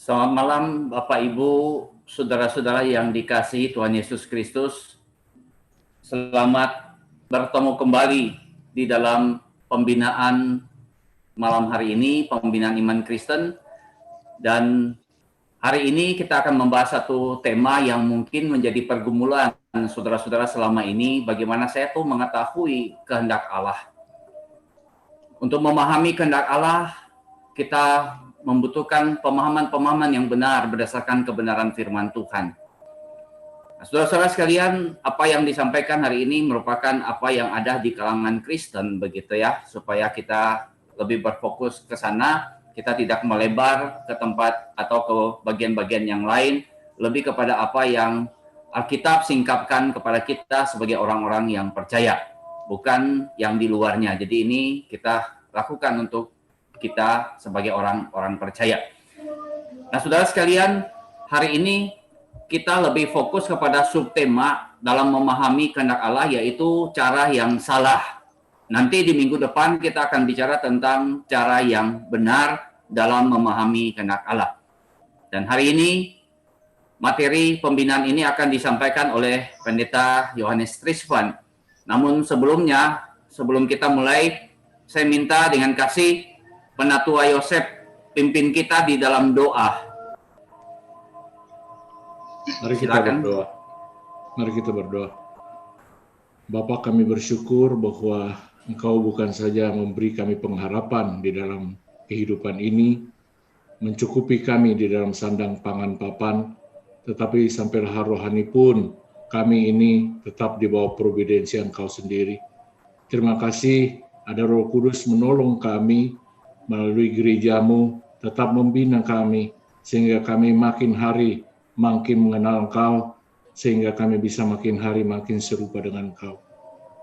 Selamat malam Bapak Ibu, saudara-saudara yang dikasihi Tuhan Yesus Kristus. Selamat bertemu kembali di dalam pembinaan malam hari ini, pembinaan iman Kristen. Dan hari ini kita akan membahas satu tema yang mungkin menjadi pergumulan saudara-saudara selama ini, bagaimana saya tuh mengetahui kehendak Allah. Untuk memahami kehendak Allah, kita membutuhkan pemahaman-pemahaman yang benar berdasarkan kebenaran firman Tuhan. Nah, saudara-saudara sekalian, apa yang disampaikan hari ini merupakan apa yang ada di kalangan Kristen, begitu ya, supaya kita lebih berfokus ke sana, kita tidak melebar ke tempat atau ke bagian-bagian yang lain, lebih kepada apa yang Alkitab singkapkan kepada kita sebagai orang-orang yang percaya, bukan yang di luarnya. Jadi ini kita lakukan untuk kita sebagai orang-orang percaya. Nah, saudara sekalian, hari ini kita lebih fokus kepada subtema dalam memahami kehendak Allah, yaitu cara yang salah. Nanti di minggu depan kita akan bicara tentang cara yang benar dalam memahami kehendak Allah. Dan hari ini materi pembinaan ini akan disampaikan oleh Pendeta Yohanes Trisvan. Namun sebelumnya, sebelum kita mulai, saya minta dengan kasih Penatua Yosef pimpin kita di dalam doa. Mari kita berdoa. Mari kita berdoa. Bapa, kami bersyukur bahwa Engkau bukan saja memberi kami pengharapan di dalam kehidupan ini, mencukupi kami di dalam sandang pangan papan, tetapi sampai rohani pun kami ini tetap di bawah providensi Engkau sendiri. Terima kasih ada Roh Kudus menolong kami melalui gerejamu, tetap membina kami, sehingga kami makin hari makin mengenal Engkau, sehingga kami bisa makin hari makin serupa dengan Engkau.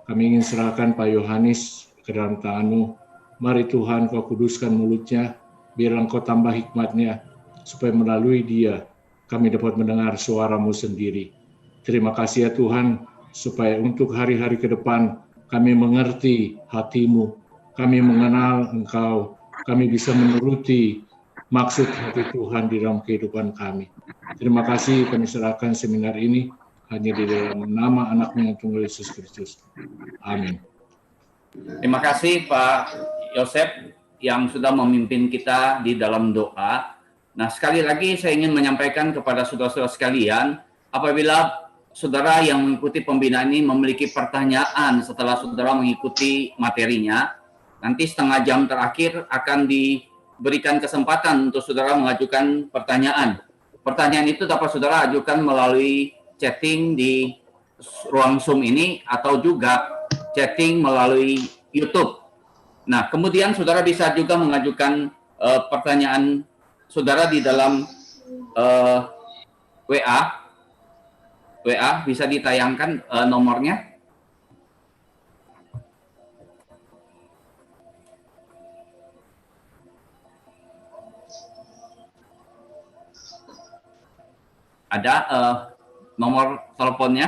Kami ingin serahkan Pak Yohanes ke dalam tangan-Mu. Mari Tuhan, Kau kuduskan mulutnya, biar Engkau tambah hikmatnya, supaya melalui dia kami dapat mendengar suara-Mu sendiri. Terima kasih ya Tuhan, supaya untuk hari-hari ke depan kami mengerti hati-Mu, kami mengenal Engkau, kami bisa menuruti maksud hati Tuhan di dalam kehidupan kami. Terima kasih, kami serahkan seminar ini hanya di dalam nama anak-Nya yang tunggal Yesus Kristus. Amin. Terima kasih Pak Yosef yang sudah memimpin kita di dalam doa. Nah, sekali lagi saya ingin menyampaikan kepada saudara-saudara sekalian, apabila saudara yang mengikuti pembinaan ini memiliki pertanyaan setelah saudara mengikuti materinya, nanti setengah jam terakhir akan diberikan kesempatan untuk saudara mengajukan pertanyaan. Pertanyaan itu dapat saudara ajukan melalui chatting di ruang Zoom ini atau juga chatting melalui YouTube. Nah, kemudian saudara bisa juga mengajukan pertanyaan saudara di dalam WA. WA bisa ditayangkan nomornya. Ada nomor teleponnya.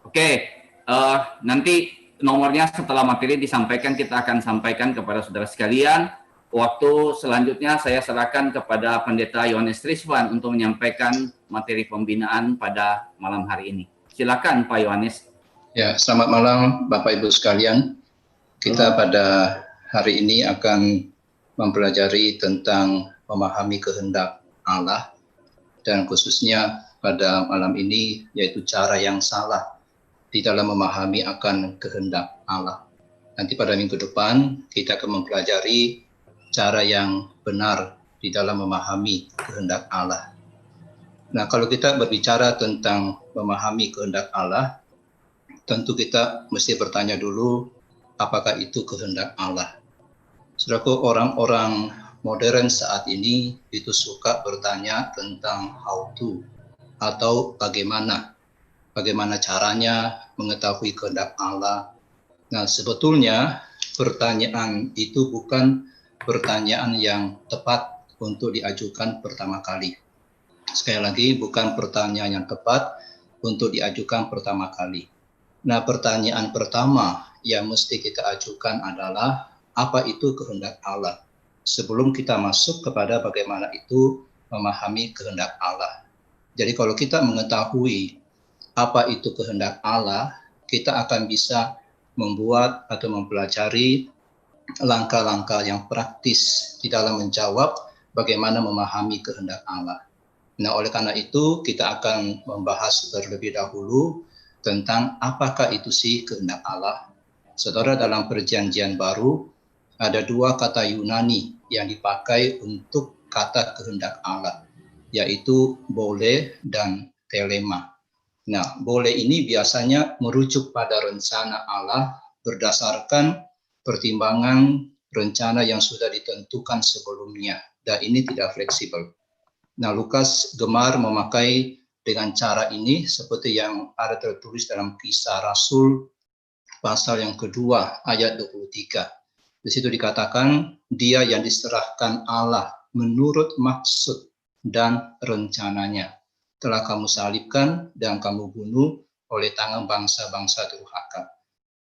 Oke, nanti nomornya setelah materi disampaikan kita akan sampaikan kepada saudara sekalian. Waktu selanjutnya saya serahkan kepada Pendeta Yohanes Trisvan untuk menyampaikan materi pembinaan pada malam hari ini. Silakan Pak Yohanes. Ya, selamat malam Bapak Ibu sekalian. Kita pada hari ini akan mempelajari tentang memahami kehendak Allah, dan khususnya pada malam ini yaitu cara yang salah di dalam memahami akan kehendak Allah. Nanti pada minggu depan kita akan mempelajari cara yang benar di dalam memahami kehendak Allah. Nah, kalau kita berbicara tentang memahami kehendak Allah, tentu kita mesti bertanya dulu, apakah itu kehendak Allah? Saudaraku, orang-orang modern saat ini itu suka bertanya tentang how to, atau bagaimana caranya mengetahui kehendak Allah. Nah, sebetulnya pertanyaan itu bukan pertanyaan yang tepat untuk diajukan pertama kali. Sekali lagi, bukan pertanyaan yang tepat untuk diajukan pertama kali. Nah, pertanyaan pertama yang mesti kita ajukan adalah, apa itu kehendak Allah? sebelum kita masuk kepada bagaimana itu memahami kehendak Allah. Jadi kalau kita mengetahui apa itu kehendak Allah, kita akan bisa membuat atau mempelajari langkah-langkah yang praktis di dalam menjawab bagaimana memahami kehendak Allah. Nah, oleh karena itu kita akan membahas terlebih dahulu tentang apakah itu sih kehendak Allah. Saudara, dalam Perjanjian Baru ada dua kata Yunani yang dipakai untuk kata kehendak Allah, yaitu boleh dan telema. Nah, boleh ini biasanya merujuk pada rencana Allah berdasarkan pertimbangan rencana yang sudah ditentukan sebelumnya, dan ini tidak fleksibel. Nah, Lukas gemar memakai dengan cara ini seperti yang ada tertulis dalam Kisah Rasul pasal yang kedua ayat 23. Di situ dikatakan, dia yang diserahkan Allah menurut maksud dan rencananya telah kamu salibkan dan kamu bunuh oleh tangan bangsa-bangsa durhaka.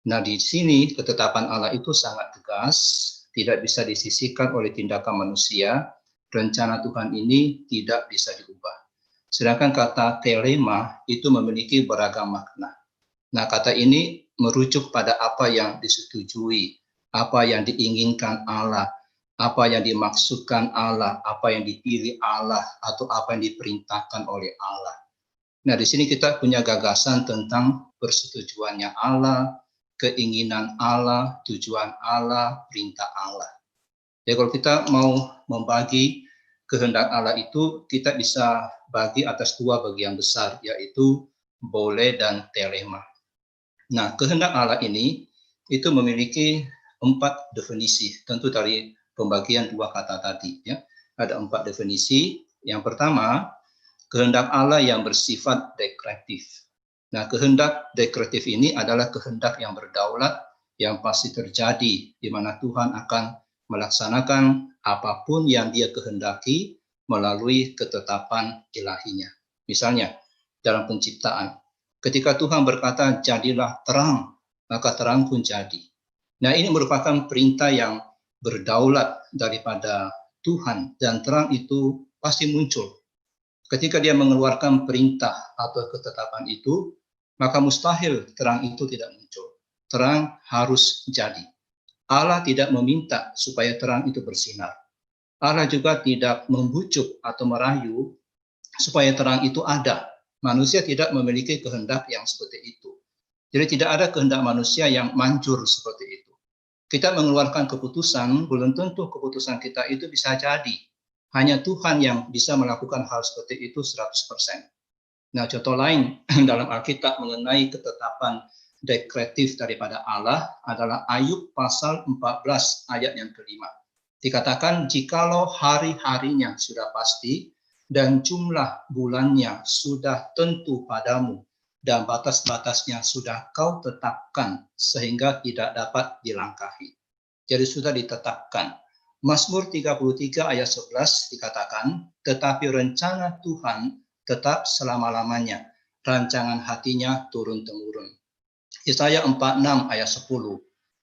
Nah, di sini ketetapan Allah itu sangat tegas, tidak bisa disisihkan oleh tindakan manusia. Rencana Tuhan ini tidak bisa diubah. Sedangkan kata telema itu memiliki beragam makna. Nah, kata ini merujuk pada apa yang disetujui, apa yang diinginkan Allah, apa yang dimaksudkan Allah, apa yang dipilih Allah, atau apa yang diperintahkan oleh Allah. Nah, di sini kita punya gagasan tentang persetujuannya Allah, keinginan Allah, tujuan Allah, perintah Allah. Jadi kalau kita mau membagi kehendak Allah itu, kita bisa bagi atas dua bagian besar, yaitu boleh dan telema. Nah, kehendak Allah ini itu memiliki 4 definisi, tentu dari pembagian dua kata tadi. Ya. Ada 4 definisi. Yang pertama, kehendak Allah yang bersifat dekretif. Nah, kehendak dekretif ini adalah kehendak yang berdaulat, yang pasti terjadi, di mana Tuhan akan melaksanakan apapun yang dia kehendaki melalui ketetapan ilahinya. Misalnya, dalam penciptaan, ketika Tuhan berkata, jadilah terang, maka terang pun jadi. Nah, ini merupakan perintah yang berdaulat daripada Tuhan, dan terang itu pasti muncul. Ketika dia mengeluarkan perintah atau ketetapan itu, maka mustahil terang itu tidak muncul. Terang harus jadi. Allah tidak meminta supaya terang itu bersinar. Allah juga tidak membujuk atau merayu supaya terang itu ada. Manusia tidak memiliki kehendak yang seperti itu. Jadi tidak ada kehendak manusia yang manjur seperti itu. Kita mengeluarkan keputusan, belum tentu keputusan kita itu bisa jadi. Hanya Tuhan yang bisa melakukan hal seperti itu 100%. Nah, contoh lain dalam Alkitab mengenai ketetapan dekretif daripada Allah adalah Ayub pasal 14 ayat yang kelima. Dikatakan, jikalau hari-harinya sudah pasti dan jumlah bulannya sudah tentu padamu dan batas-batasnya sudah kau tetapkan sehingga tidak dapat dilangkahi. Jadi sudah ditetapkan. Mazmur 33 ayat 11 dikatakan, tetapi rencana Tuhan tetap selama-lamanya, rancangan hatinya turun-temurun. Yesaya 46 ayat 10,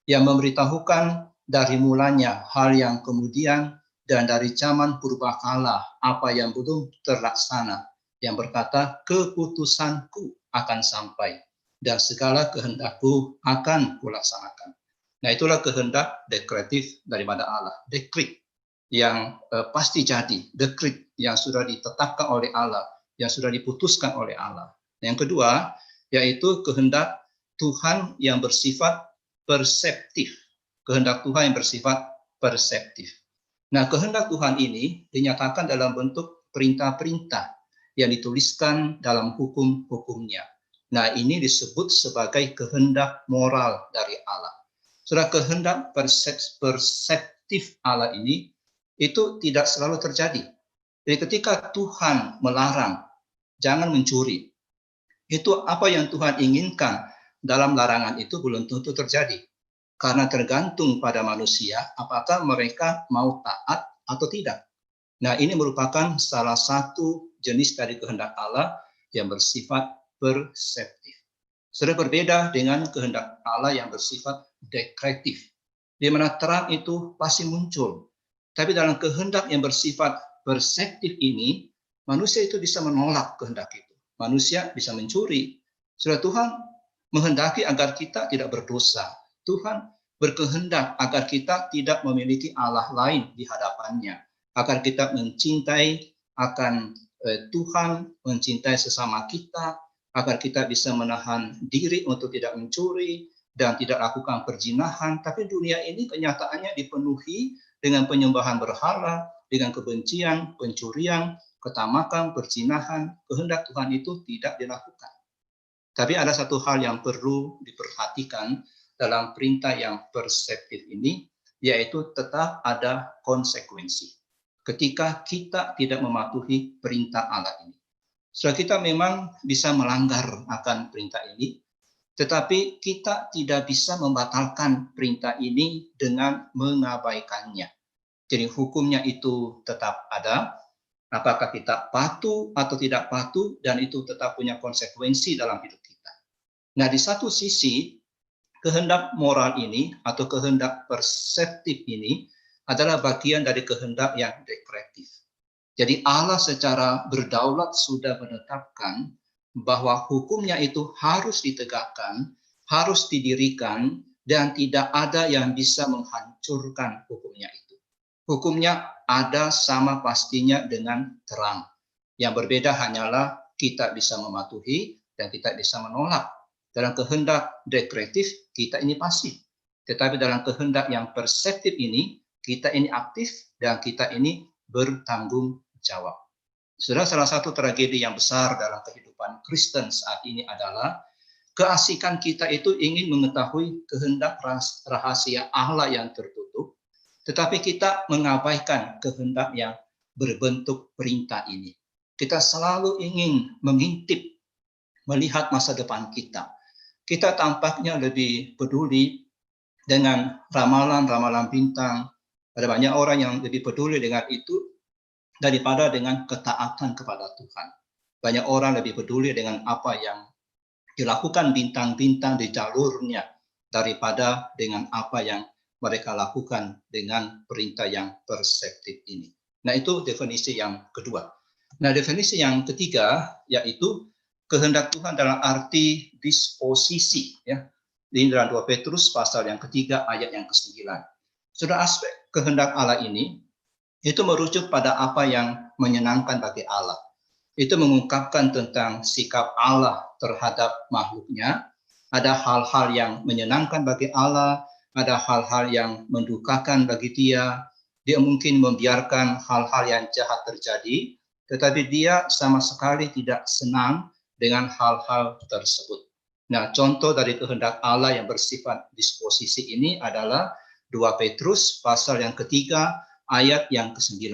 yang memberitahukan dari mulanya hal yang kemudian dan dari zaman purbakala apa yang belum terlaksana, yang berkata, keputusanku akan sampai dan segala kehendakku akan kulaksanakan. Nah, itulah kehendak dekretif daripada Allah. Dekret yang pasti jadi, dekret yang sudah ditetapkan oleh Allah, yang sudah diputuskan oleh Allah. Yang kedua, yaitu kehendak Tuhan yang bersifat perseptif. Kehendak Tuhan yang bersifat perseptif. Nah, kehendak Tuhan ini dinyatakan dalam bentuk perintah-perintah yang dituliskan dalam hukum-hukumnya. Nah, ini disebut sebagai kehendak moral dari Allah. Sudah kehendak perseptif Allah ini itu tidak selalu terjadi. Jadi ketika Tuhan melarang, jangan mencuri. Itu apa yang Tuhan inginkan dalam larangan itu belum tentu terjadi. Karena tergantung pada manusia apakah mereka mau taat atau tidak. Nah, ini merupakan salah satu jenis dari kehendak Allah yang bersifat perseptif. Sudah berbeda dengan kehendak Allah yang bersifat dekretif, di mana terang itu pasti muncul. Tapi dalam kehendak yang bersifat perseptif ini, manusia itu bisa menolak kehendak itu. Manusia bisa mencuri. Saudara, Tuhan menghendaki agar kita tidak berdosa. Tuhan berkehendak agar kita tidak memiliki Allah lain di hadapannya. Agar kita mencintai akan Tuhan, mencintai sesama kita, agar kita bisa menahan diri untuk tidak mencuri dan tidak lakukan perzinahan. Tapi dunia ini kenyataannya dipenuhi dengan penyembahan berhala, dengan kebencian, pencurian, ketamakan, perzinahan. Kehendak Tuhan itu tidak dilakukan. Tapi ada satu hal yang perlu diperhatikan dalam perintah yang perseptif ini, yaitu tetap ada konsekuensi ketika kita tidak mematuhi perintah Allah ini. Setelah kita memang bisa melanggar akan perintah ini, tetapi kita tidak bisa membatalkan perintah ini dengan mengabaikannya. Jadi hukumnya itu tetap ada, apakah kita patuh atau tidak patuh, dan itu tetap punya konsekuensi dalam hidup kita. Nah, di satu sisi, kehendak moral ini atau kehendak perseptif ini adalah bagian dari kehendak yang dekretif. Jadi Allah secara berdaulat sudah menetapkan bahwa hukumnya itu harus ditegakkan, harus didirikan, dan tidak ada yang bisa menghancurkan hukumnya itu. Hukumnya ada sama pastinya dengan terang. Yang berbeda hanyalah kita bisa mematuhi dan kita bisa menolak. Dalam kehendak dekretif, kita ini pasif. Tetapi dalam kehendak yang perseptif ini, kita ini aktif dan kita ini bertanggung jawab. Salah satu tragedi yang besar dalam kehidupan Kristen saat ini adalah keasikan kita itu ingin mengetahui kehendak rahasia Allah yang tertutup, tetapi kita mengabaikan kehendak yang berbentuk perintah ini. Kita selalu ingin mengintip, melihat masa depan kita. Kita tampaknya lebih peduli dengan ramalan-ramalan bintang. Ada banyak orang yang lebih peduli dengan itu daripada dengan ketaatan kepada Tuhan. Banyak orang lebih peduli dengan apa yang dilakukan bintang-bintang di jalurnya daripada dengan apa yang mereka lakukan dengan perintah yang perseptif ini. Nah, itu definisi yang kedua. Nah, definisi yang ketiga yaitu kehendak Tuhan dalam arti disposisi, ya. Di dalam 2 Petrus pasal yang ketiga ayat yang ke-9. Sudah aspek kehendak Allah ini itu merujuk pada apa yang menyenangkan bagi Allah. Itu mengungkapkan tentang sikap Allah terhadap makhluknya. Ada hal-hal yang menyenangkan bagi Allah, ada hal-hal yang mendukakan bagi dia. Dia mungkin membiarkan hal-hal yang jahat terjadi, tetapi dia sama sekali tidak senang dengan hal-hal tersebut. Nah, contoh dari kehendak Allah yang bersifat disposisi ini adalah 2 Petrus pasal yang ketiga ayat yang ke-9.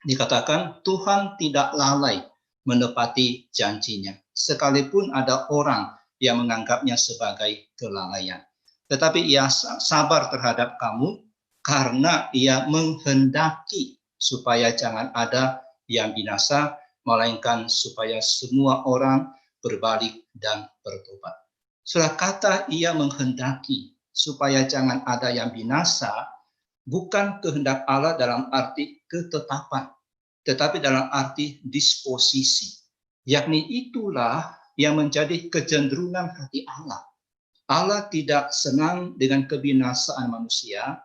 Dikatakan Tuhan tidak lalai menepati janjinya, sekalipun ada orang yang menganggapnya sebagai kelalaian. Tetapi ia sabar terhadap kamu karena ia menghendaki supaya jangan ada yang binasa, melainkan supaya semua orang berbalik dan bertobat. Sudah kata ia menghendaki supaya jangan ada yang binasa, bukan kehendak Allah dalam arti ketetapan, tetapi dalam arti disposisi. Yakni itulah yang menjadi kecenderungan hati Allah. Allah tidak senang dengan kebinasaan manusia.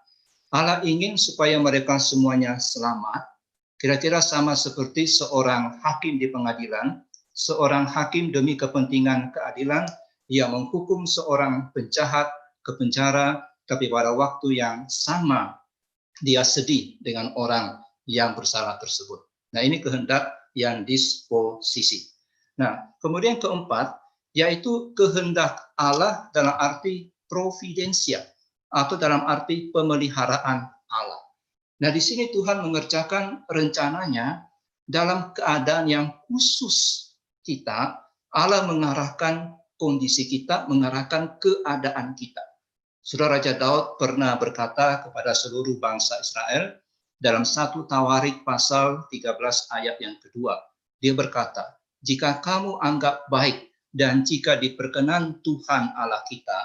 Allah ingin supaya mereka semuanya selamat. Kira-kira sama seperti seorang hakim di pengadilan. Seorang hakim demi kepentingan keadilan, ia menghukum seorang penjahat ke penjara, tapi pada waktu yang sama dia sedih dengan orang yang bersalah tersebut. Nah, ini kehendak yang disposisi. Nah, kemudian keempat, yaitu kehendak Allah dalam arti providensial atau dalam arti pemeliharaan Allah. Nah, di sini Tuhan mengerjakan rencananya dalam keadaan yang khusus kita. Allah mengarahkan kondisi kita, mengarahkan keadaan kita. Saudara Raja Daud pernah berkata kepada seluruh bangsa Israel dalam 1 Tawarik pasal 13 ayat yang kedua. Dia berkata, jika kamu anggap baik dan jika diperkenan Tuhan Allah kita,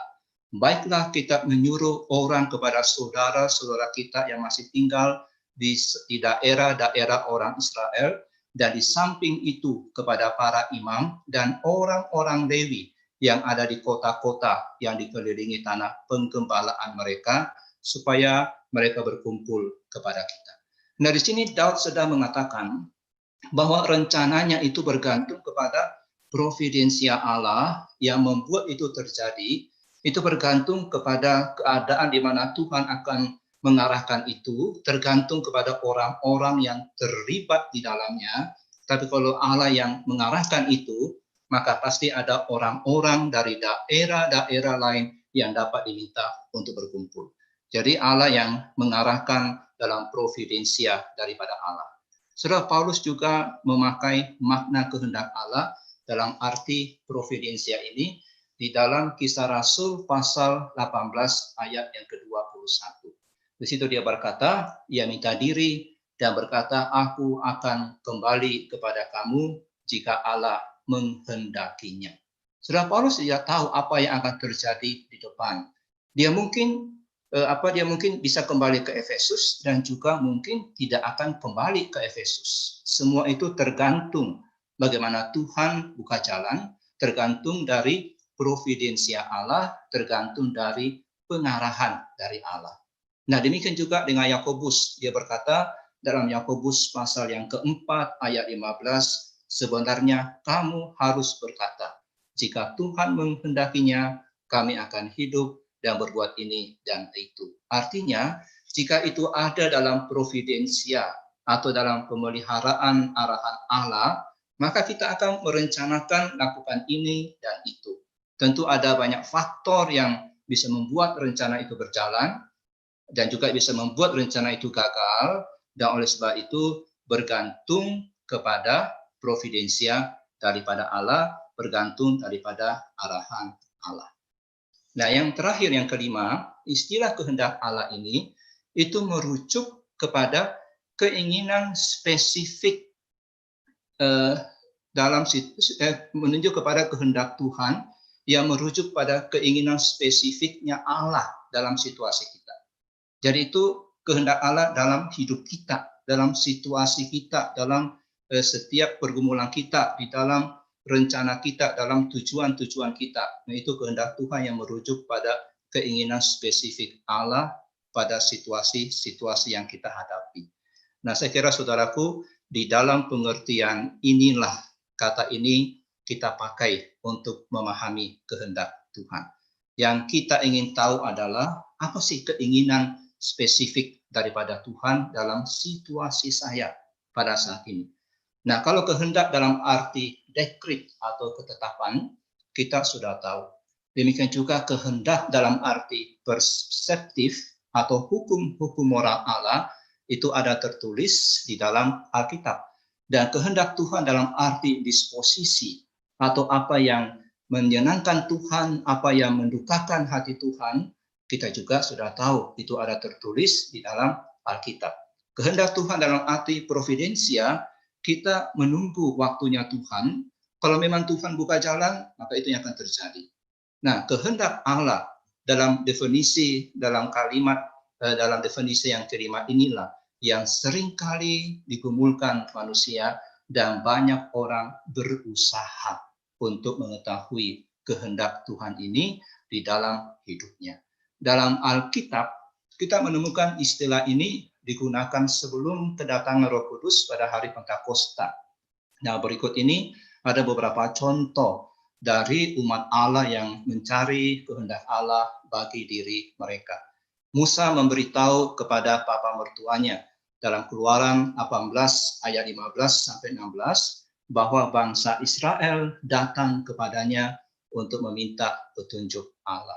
baiklah kita menyuruh orang kepada saudara-saudara kita yang masih tinggal di daerah-daerah orang Israel, dan di samping itu kepada para imam dan orang-orang Lewi yang ada di kota-kota yang dikelilingi tanah penggembalaan mereka, supaya mereka berkumpul kepada kita. Nah, di sini Daud sedang mengatakan bahwa rencananya itu bergantung kepada providensia Allah yang membuat itu terjadi. Itu bergantung kepada keadaan di mana Tuhan akan mengarahkan itu, tergantung kepada orang-orang yang terlibat di dalamnya. Tapi kalau Allah yang mengarahkan itu, maka pasti ada orang-orang dari daerah-daerah lain yang dapat diminta untuk berkumpul. Jadi Allah yang mengarahkan dalam providensia daripada Allah. Saudara, Paulus juga memakai makna kehendak Allah dalam arti providensia ini di dalam Kisah Rasul pasal 18 ayat yang ke-21. Di situ dia berkata, ia minta diri dan berkata, aku akan kembali kepada kamu jika Allah menghendakinya. Saudara, Paulus tidak tahu apa yang akan terjadi di depan. Dia mungkin bisa kembali ke Efesus dan juga mungkin tidak akan kembali ke Efesus. Semua itu tergantung bagaimana Tuhan buka jalan, tergantung dari providensia Allah, tergantung dari pengarahan dari Allah. Nah, demikian juga dengan Yakobus. Dia berkata dalam Yakobus pasal yang keempat ayat 15, sebenarnya kamu harus berkata, jika Tuhan menghendakinya, kami akan hidup dan berbuat ini dan itu. Artinya, jika itu ada dalam providensia atau dalam pemeliharaan arahan Allah, maka kita akan merencanakan lakukan ini dan itu. Tentu ada banyak faktor yang bisa membuat rencana itu berjalan dan juga bisa membuat rencana itu gagal, dan oleh sebab itu bergantung kepada providensia daripada Allah, bergantung daripada arahan Allah. Nah, yang terakhir, yang kelima, istilah kehendak Allah ini itu merujuk kepada keinginan spesifik menunjuk kepada kehendak Tuhan yang merujuk pada keinginan spesifiknya Allah dalam situasi kita. Jadi itu kehendak Allah dalam hidup kita, dalam situasi kita, dalam setiap pergumulan kita, di dalam rencana kita, dalam tujuan-tujuan kita. Nah, itu kehendak Tuhan yang merujuk pada keinginan spesifik Allah pada situasi-situasi yang kita hadapi. Nah, saya kira saudaraku, di dalam pengertian inilah kata ini kita pakai untuk memahami kehendak Tuhan. Yang kita ingin tahu adalah apa sih keinginan spesifik daripada Tuhan dalam situasi saya pada saat ini. Nah, kalau kehendak dalam arti dekret atau ketetapan, kita sudah tahu. Demikian juga kehendak dalam arti perseptif atau hukum-hukum moral Allah, itu ada tertulis di dalam Alkitab. Dan kehendak Tuhan dalam arti disposisi atau apa yang menyenangkan Tuhan, apa yang mendukakan hati Tuhan, kita juga sudah tahu, itu ada tertulis di dalam Alkitab. Kehendak Tuhan dalam arti providensia, kita menunggu waktunya Tuhan. Kalau memang Tuhan buka jalan, maka itu yang akan terjadi. Nah, kehendak Allah dalam definisi, dalam kalimat, dalam definisi yang kelima inilah yang seringkali digumulkan manusia dan banyak orang berusaha untuk mengetahui kehendak Tuhan ini di dalam hidupnya. Dalam Alkitab, kita menemukan istilah ini digunakan sebelum kedatangan Roh Kudus pada hari Pentakosta. Nah, berikut ini ada beberapa contoh dari umat Allah yang mencari kehendak Allah bagi diri mereka. Musa memberitahu kepada papa mertuanya dalam Keluaran 18 ayat 15 sampai 16 bahwa bangsa Israel datang kepadanya untuk meminta petunjuk Allah.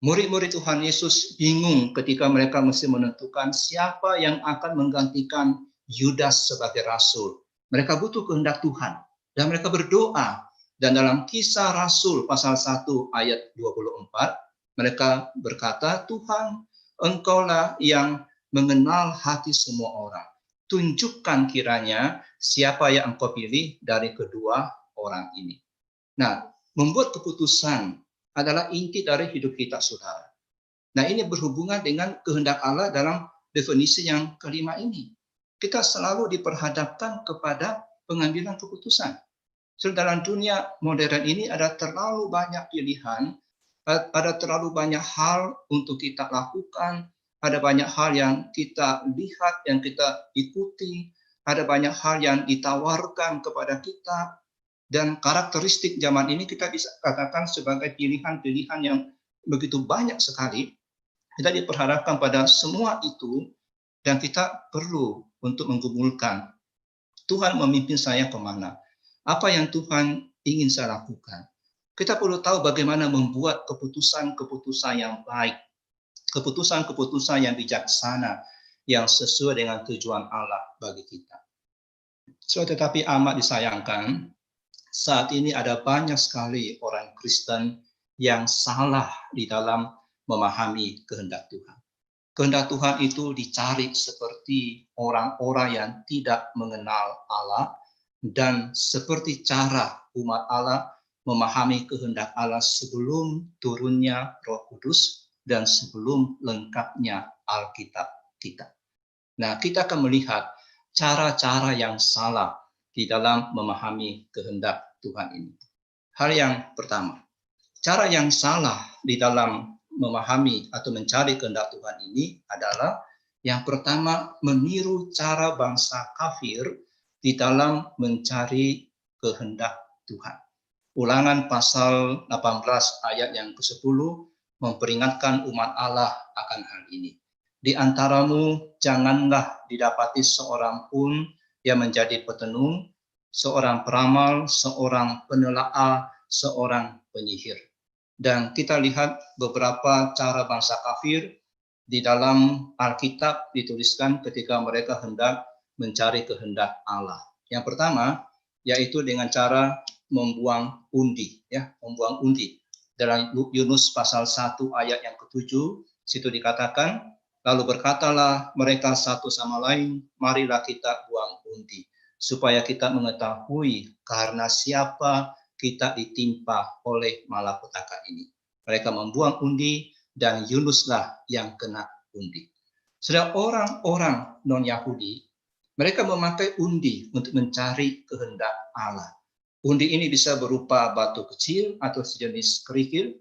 Murid-murid Tuhan Yesus bingung ketika mereka mesti menentukan siapa yang akan menggantikan Yudas sebagai rasul. Mereka butuh kehendak Tuhan dan mereka berdoa. Dan dalam Kisah Rasul pasal 1 ayat 24, mereka berkata, Tuhan, Engkaulah yang mengenal hati semua orang. Tunjukkan kiranya siapa yang Engkau pilih dari kedua orang ini. Nah, membuat keputusan adalah inti dari hidup kita, saudara. Nah, ini berhubungan dengan kehendak Allah dalam definisi yang kelima ini. Kita selalu diperhadapkan kepada pengambilan keputusan. So, dalam dunia modern ini ada terlalu banyak pilihan, ada terlalu banyak hal untuk kita lakukan, ada banyak hal yang kita lihat, yang kita ikuti, ada banyak hal yang ditawarkan kepada kita, dan karakteristik zaman ini kita bisa katakan sebagai pilihan-pilihan yang begitu banyak sekali. Kita diperhadapkan pada semua itu, dan kita perlu untuk menggumulkan, Tuhan memimpin saya kemana? Apa yang Tuhan ingin saya lakukan? Kita perlu tahu bagaimana membuat keputusan-keputusan yang baik, keputusan-keputusan yang bijaksana, yang sesuai dengan tujuan Allah bagi kita. So, tetapi amat disayangkan, saat ini ada banyak sekali orang Kristen yang salah di dalam memahami kehendak Tuhan. Kehendak Tuhan itu dicari seperti orang-orang yang tidak mengenal Allah, dan seperti cara umat Allah memahami kehendak Allah sebelum turunnya Roh Kudus dan sebelum lengkapnya Alkitab kita. Nah, kita akan melihat cara-cara yang salah di dalam memahami kehendak Tuhan ini. Hal yang pertama, cara yang salah di dalam memahami atau mencari kehendak Tuhan ini adalah yang pertama, meniru cara bangsa kafir di dalam mencari kehendak Tuhan. Ulangan pasal 18 ayat yang ke-10 memperingatkan umat Allah akan hal ini. Di antaramu janganlah didapati seorang pun yang menjadi petenung, seorang peramal, seorang penelaah, seorang penyihir. Dan kita lihat beberapa cara bangsa kafir di dalam Alkitab dituliskan ketika mereka hendak mencari kehendak Allah. Yang pertama, yaitu dengan cara membuang undi, membuang undi. Dalam Yunus pasal 1 ayat yang ke-7, situ dikatakan, lalu berkatalah mereka satu sama lain, marilah kita buang undi, supaya kita mengetahui karena siapa kita ditimpa oleh malapetaka ini. Mereka membuang undi dan Yunuslah yang kena undi. Sedang orang-orang non-Yahudi, mereka memakai undi untuk mencari kehendak Allah. Undi ini bisa berupa batu kecil atau sejenis kerikil,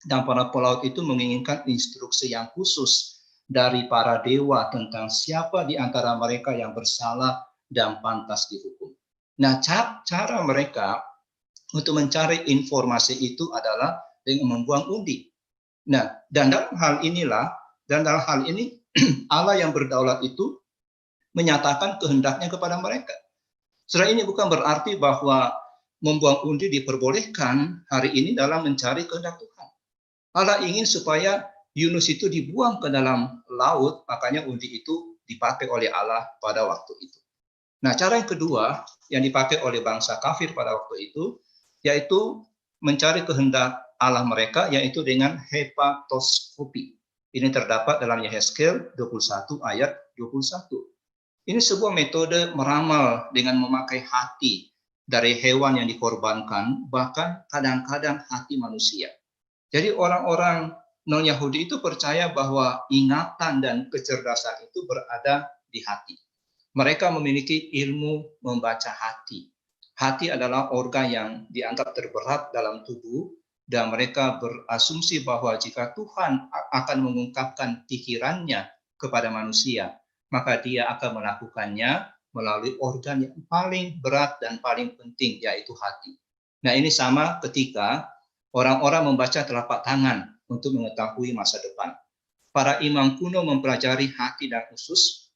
dan para pelaut itu menginginkan instruksi yang khusus dari para dewa tentang siapa di antara mereka yang bersalah dan pantas dihukum. Nah, cara mereka untuk mencari informasi itu adalah dengan membuang undi. Nah, dan dalam hal ini Allah yang berdaulat itu menyatakan kehendaknya kepada mereka. Setelah ini bukan berarti bahwa membuang undi diperbolehkan hari ini dalam mencari kehendak Tuhan. Allah ingin supaya Yunus itu dibuang ke dalam laut, makanya undi itu dipakai oleh Allah pada waktu itu. Nah, cara yang kedua yang dipakai oleh bangsa kafir pada waktu itu, yaitu mencari kehendak Allah mereka, yaitu dengan hepatoskopi. Ini terdapat dalam Yehezkiel 21 ayat 21. Ini sebuah metode meramal dengan memakai hati dari hewan yang dikorbankan, bahkan kadang-kadang hati manusia. Jadi orang-orang non-Yahudi itu percaya bahwa ingatan dan kecerdasan itu berada di hati. Mereka memiliki ilmu membaca hati. Hati adalah organ yang dianggap terberat dalam tubuh, dan mereka berasumsi bahwa jika Tuhan akan mengungkapkan pikirannya kepada manusia, maka dia akan melakukannya melalui organ yang paling berat dan paling penting, yaitu hati. Nah, ini sama ketika orang-orang membaca telapak tangan untuk mengetahui masa depan. Para imam kuno mempelajari hati dan usus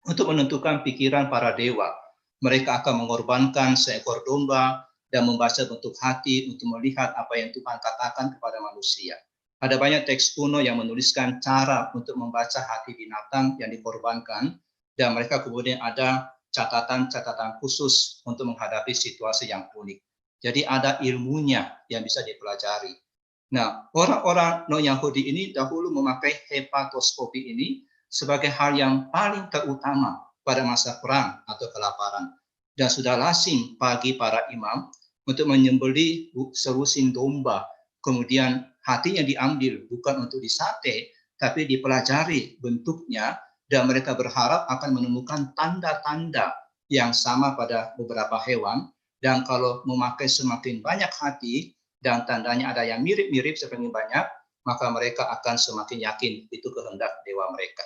untuk menentukan pikiran para dewa. Mereka akan mengorbankan seekor domba dan membaca bentuk hati untuk melihat apa yang Tuhan katakan kepada manusia. Ada banyak teks kuno yang menuliskan cara untuk membaca hati binatang yang dikorbankan, dan mereka kemudian ada catatan-catatan khusus untuk menghadapi situasi yang unik. Jadi ada ilmunya yang bisa dipelajari. Nah, orang-orang non-Yahudi ini dahulu memakai hepatoskopi ini sebagai hal yang paling terutama pada masa perang atau kelaparan. Dan sudah lazim bagi para imam untuk menyembelih selusin domba, kemudian hatinya diambil bukan untuk disate, tapi dipelajari bentuknya dan mereka berharap akan menemukan tanda-tanda yang sama pada beberapa hewan, dan kalau memakai semakin banyak hati dan tandanya ada yang mirip-mirip semakin banyak, maka mereka akan semakin yakin itu kehendak dewa mereka.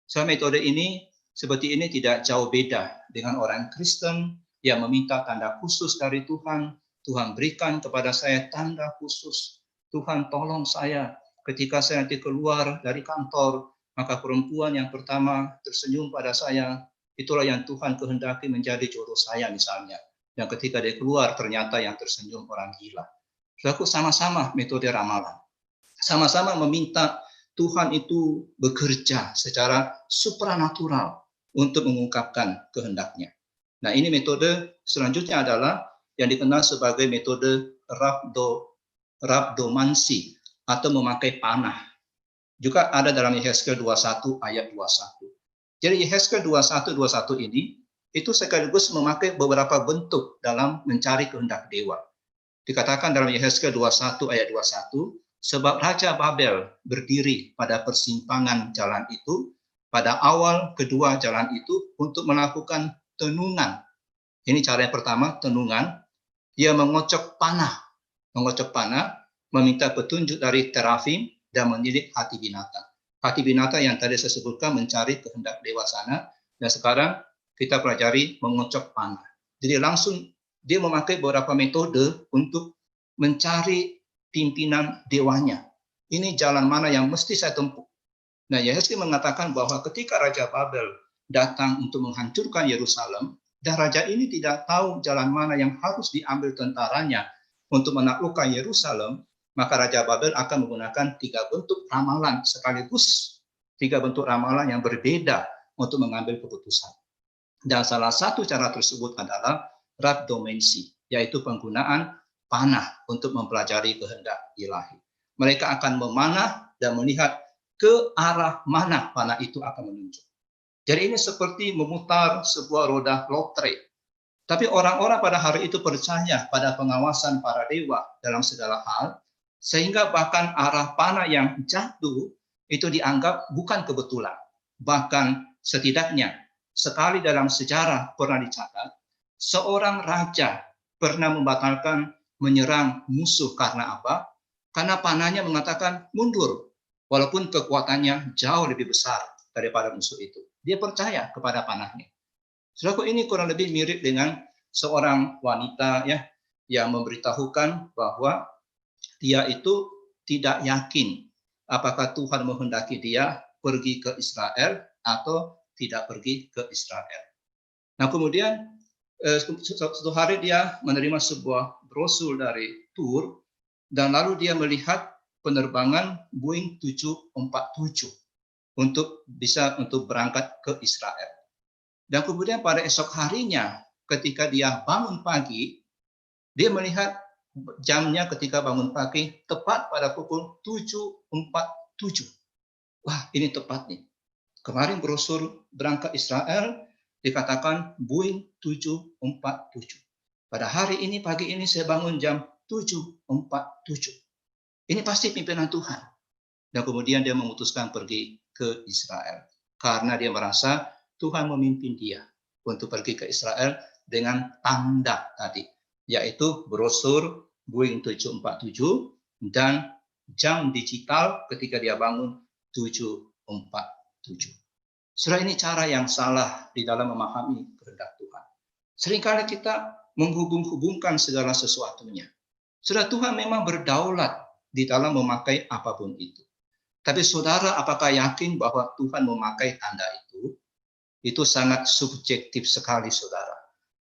So, metode ini seperti ini tidak jauh beda dengan orang Kristen yang meminta tanda khusus dari Tuhan. Tuhan berikan kepada saya tanda khusus. Tuhan tolong saya ketika saya nanti keluar dari kantor, maka perempuan yang pertama tersenyum pada saya, itulah yang Tuhan kehendaki menjadi jodoh saya misalnya. Dan ketika dia keluar, ternyata yang tersenyum orang gila. Saudaraku, sama-sama metode ramalan. Sama-sama meminta Tuhan itu bekerja secara supranatural untuk mengungkapkan kehendaknya. Nah, ini metode selanjutnya adalah yang dikenal sebagai metode rhabdomansi atau memakai panah. Juga ada dalam Yehezkiel 21 ayat 21. Jadi Yehezkiel 21 ini itu sekaligus memakai beberapa bentuk dalam mencari kehendak dewa. Dikatakan dalam Yehezkiel 21 ayat 21, sebab Raja Babel berdiri pada persimpangan jalan itu, pada awal kedua jalan itu untuk melakukan tenungan. Ini cara yang pertama, tenungan. Dia mengocok panah, meminta petunjuk dari terafim dan mendidik hati binatang. Hati binatang yang tadi saya sebutkan mencari kehendak dewa sana, dan sekarang kita pelajari mengocok panah. Jadi langsung dia memakai beberapa metode untuk mencari pimpinan dewanya. Ini jalan mana yang mesti saya tempuh. Nah, Yehezkiel mengatakan bahwa ketika Raja Babel datang untuk menghancurkan Yerusalem, dan raja ini tidak tahu jalan mana yang harus diambil tentaranya untuk menaklukkan Yerusalem, maka Raja Babel akan menggunakan 3 bentuk ramalan sekaligus, 3 bentuk ramalan yang berbeda untuk mengambil keputusan. Dan salah satu cara tersebut adalah rhabdomansi, yaitu penggunaan panah untuk mempelajari kehendak ilahi. Mereka akan memanah dan melihat ke arah mana panah itu akan menunjuk. Jadi ini seperti memutar sebuah roda lotre. Tapi orang-orang pada hari itu percaya pada pengawasan para dewa dalam segala hal, sehingga bahkan arah panah yang jatuh itu dianggap bukan kebetulan. Bahkan setidaknya sekali dalam sejarah pernah dicatat, seorang raja pernah membatalkan menyerang musuh karena apa? Karena panahnya mengatakan mundur, walaupun kekuatannya jauh lebih besar daripada musuh itu. Dia percaya kepada panahnya. Saudaraku, ini kurang lebih mirip dengan seorang wanita ya yang memberitahukan bahwa dia itu tidak yakin apakah Tuhan menghendaki dia pergi ke Israel atau tidak pergi ke Israel. Nah, kemudian suatu hari dia menerima sebuah brosur dari Tur, dan lalu dia melihat penerbangan Boeing 747 untuk berangkat ke Israel. Dan kemudian pada esok harinya ketika dia bangun pagi, dia melihat jamnya ketika bangun pagi tepat pada pukul 7.47. Wah, ini tepat nih. Kemarin brosur berangkat Israel dikatakan Boeing 747. Pada hari ini, pagi ini saya bangun jam 7.47. Ini pasti pimpinan Tuhan. Dan kemudian dia memutuskan pergi ke Israel. Karena dia merasa Tuhan memimpin dia untuk pergi ke Israel dengan tanda tadi, yaitu brosur Boeing 747 dan jam digital ketika dia bangun 7.47. Saudara, ini cara yang salah di dalam memahami kehendak Tuhan. Seringkali kita menghubung-hubungkan segala sesuatunya. Saudara, Tuhan memang berdaulat di dalam memakai apapun itu. Tapi saudara, apakah yakin bahwa Tuhan memakai tanda itu? Itu sangat subjektif sekali, saudara.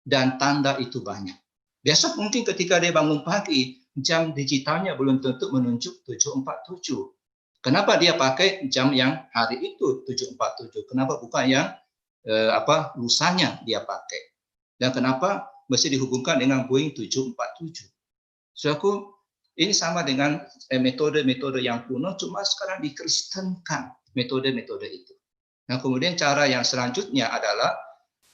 Dan tanda itu banyak. Besok mungkin ketika dia bangun pagi, jam digitalnya belum tentu menunjuk 7.47. Kenapa dia pakai jam yang hari itu 7.47? Kenapa bukan yang lusanya dia pakai? Dan kenapa mesti dihubungkan dengan Boeing 747? Saudaraku, ini sama dengan metode-metode yang kuno, cuma sekarang dikristenkan metode-metode itu. Nah, kemudian cara yang selanjutnya adalah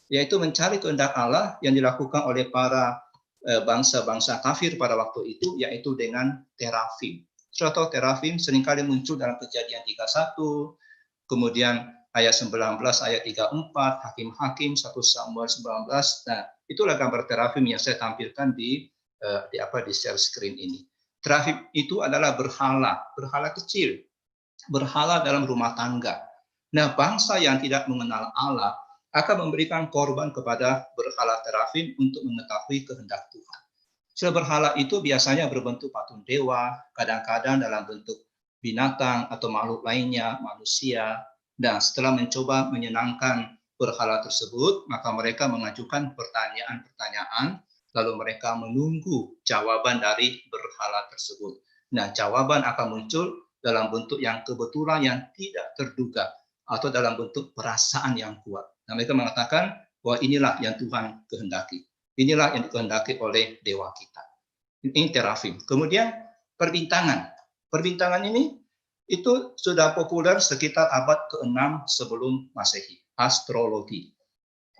yaitu mencari kehendak Allah yang dilakukan oleh para bangsa-bangsa kafir pada waktu itu, yaitu dengan terafim. Saudara tahu terafim seringkali muncul dalam Kejadian 31, kemudian ayat 19, ayat 34, Hakim-Hakim 1 Samuel 19. Nah, itulah gambar terafim yang saya tampilkan di share screen ini. Terafim itu adalah berhala kecil, berhala dalam rumah tangga. Nah, bangsa yang tidak mengenal Allah akan memberikan korban kepada berhala terafim untuk mengetahui kehendak Tuhan. Berhala itu biasanya berbentuk patung dewa, kadang-kadang dalam bentuk binatang atau makhluk lainnya, manusia. Dan setelah mencoba menyenangkan berhala tersebut, maka mereka mengajukan pertanyaan-pertanyaan, lalu mereka menunggu jawaban dari berhala tersebut. Nah, jawaban akan muncul dalam bentuk yang kebetulan yang tidak terduga, atau dalam bentuk perasaan yang kuat. Nah, mereka mengatakan bahwa inilah yang Tuhan kehendaki. Inilah yang dikehendaki oleh dewa kita. Ini terafim. Kemudian perbintangan. Perbintangan ini itu sudah populer sekitar abad ke-6 sebelum Masehi. Astrologi.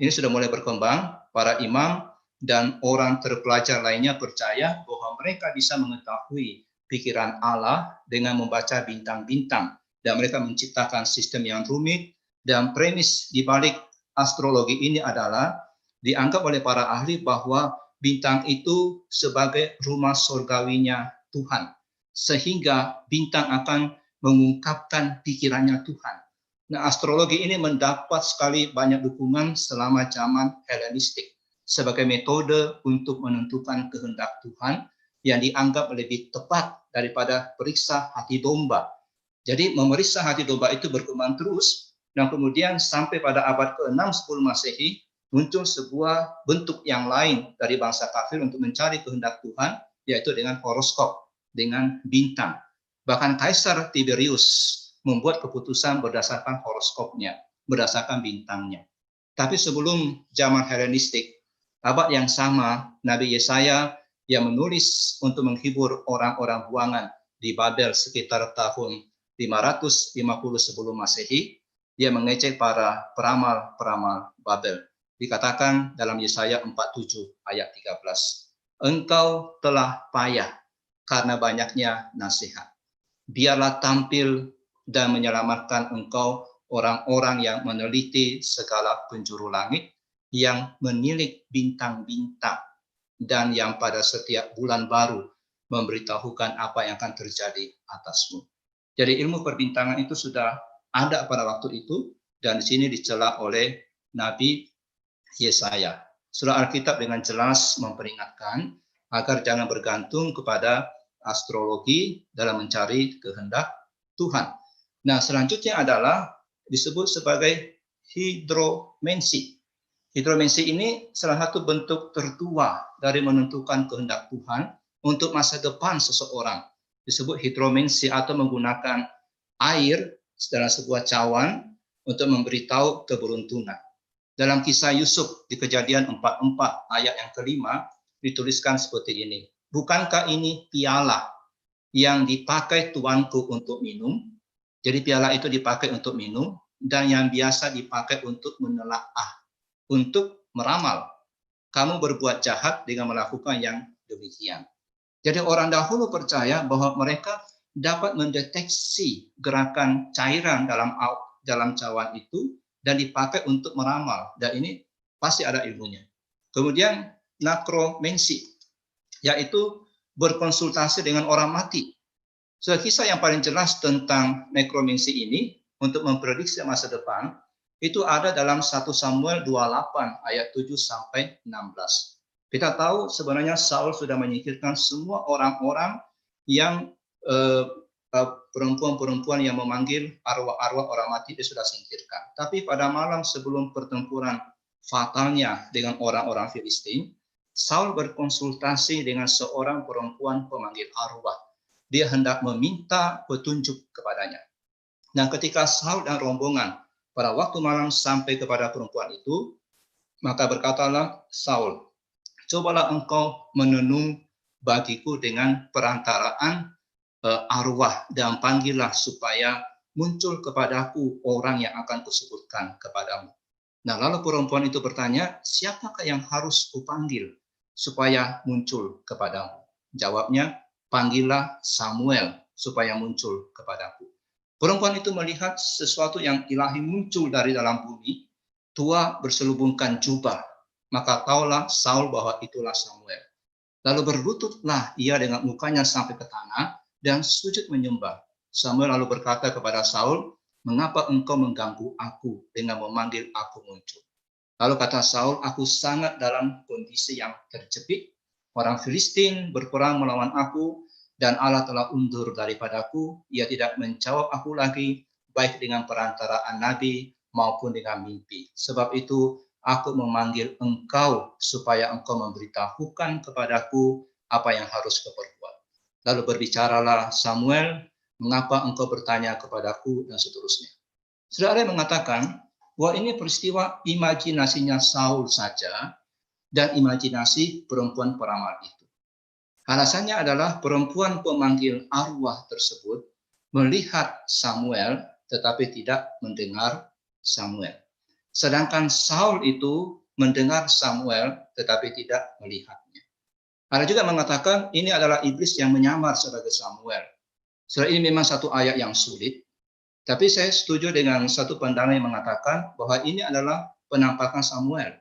Ini sudah mulai berkembang. Para imam dan orang terpelajar lainnya percaya bahwa mereka bisa mengetahui pikiran Allah dengan membaca bintang-bintang. Dan mereka menciptakan sistem yang rumit. Dan premis di balik astrologi ini adalah dianggap oleh para ahli bahwa bintang itu sebagai rumah surgawinya Tuhan. Sehingga bintang akan mengungkapkan pikirannya Tuhan. Nah, astrologi ini mendapat sekali banyak dukungan selama zaman Helenistik sebagai metode untuk menentukan kehendak Tuhan yang dianggap lebih tepat daripada periksa hati domba. Jadi memeriksa hati domba itu berkembang terus, dan kemudian sampai pada abad ke-6 sebelum Masehi muncul sebuah bentuk yang lain dari bangsa kafir untuk mencari kehendak Tuhan, yaitu dengan horoskop, dengan bintang. Bahkan Kaisar Tiberius membuat keputusan berdasarkan horoskopnya, berdasarkan bintangnya. Tapi sebelum zaman Helenistik, abad yang sama, Nabi Yesaya yang menulis untuk menghibur orang-orang buangan di Babel sekitar tahun 550 sebelum Masehi, dia mengejek para peramal-peramal Babel. Dikatakan dalam Yesaya 47 ayat 13, engkau telah payah karena banyaknya nasihat. Biarlah tampil dan menyelamatkan engkau orang-orang yang meneliti segala penjuru langit, yang menilik bintang-bintang, dan yang pada setiap bulan baru memberitahukan apa yang akan terjadi atasmu. Jadi ilmu perbintangan itu sudah ada pada waktu itu, dan di sini dicela oleh Nabi Yesaya. Surah Alkitab dengan jelas memperingatkan agar jangan bergantung kepada astrologi dalam mencari kehendak Tuhan. Nah, selanjutnya adalah disebut sebagai hidromensi. Hidromensi ini salah satu bentuk tertua dari menentukan kehendak Tuhan untuk masa depan seseorang. Disebut hidromensi atau menggunakan air dalam sebuah cawan untuk memberitahu keberuntungan. Dalam kisah Yusuf di Kejadian 44 ayat yang kelima dituliskan seperti ini. Bukankah ini piala yang dipakai tuanku untuk minum? Jadi piala itu dipakai untuk minum, dan yang biasa dipakai untuk menelaah, untuk meramal. Kamu berbuat jahat dengan melakukan yang demikian. Jadi orang dahulu percaya bahwa mereka dapat mendeteksi gerakan cairan dalam cawan itu dan dipakai untuk meramal. Dan ini pasti ada ilmunya. Kemudian nekromensi, yaitu berkonsultasi dengan orang mati. Kisah yang paling jelas tentang nekromensi ini untuk memprediksi masa depan itu ada dalam 1 Samuel 28 ayat 7 sampai 16. Kita tahu sebenarnya Saul sudah menyingkirkan semua orang-orang yang perempuan-perempuan yang memanggil arwah-arwah orang mati, dia sudah singkirkan. Tapi pada malam sebelum pertempuran fatalnya dengan orang-orang Filistin, Saul berkonsultasi dengan seorang perempuan pemanggil arwah. Dia hendak meminta petunjuk kepadanya. Nah, ketika Saul dan rombongan pada waktu malam sampai kepada perempuan itu, maka berkatalah Saul, cobalah engkau menenung bagiku dengan perantaraan arwah, dan panggillah supaya muncul kepadaku orang yang akan kusebutkan kepadamu. Nah, lalu perempuan itu bertanya, siapakah yang harus kupanggil supaya muncul kepadamu? Jawabnya, panggillah Samuel supaya muncul kepadaku. Perempuan itu melihat sesuatu yang ilahi muncul dari dalam bumi, tua berselubungkan jubah. Maka taulah Saul bahwa itulah Samuel. Lalu berlututlah ia dengan mukanya sampai ke tanah dan sujud menyembah. Samuel lalu berkata kepada Saul, "Mengapa engkau mengganggu aku dengan memanggil aku muncul?" Lalu kata Saul, "Aku sangat dalam kondisi yang terjepit. Orang Filistin berperang melawan aku, dan Allah telah undur daripadaku. Ia tidak menjawab aku lagi, baik dengan perantaraan nabi maupun dengan mimpi. Sebab itu aku memanggil engkau supaya engkau memberitahukan kepadaku apa yang harus kuperbuat." Lalu berbicaralah Samuel, "Mengapa engkau bertanya kepadaku?" dan seterusnya. Saudara mengatakan bahwa ini peristiwa imajinasinya Saul saja dan imajinasi perempuan peramal itu. Alasannya adalah perempuan pemanggil arwah tersebut melihat Samuel tetapi tidak mendengar Samuel. Sedangkan Saul itu mendengar Samuel tetapi tidak melihatnya. Ada juga mengatakan ini adalah iblis yang menyamar sebagai Samuel. Soal ini memang satu ayat yang sulit, tapi saya setuju dengan satu pandangan yang mengatakan bahwa ini adalah penampakan Samuel.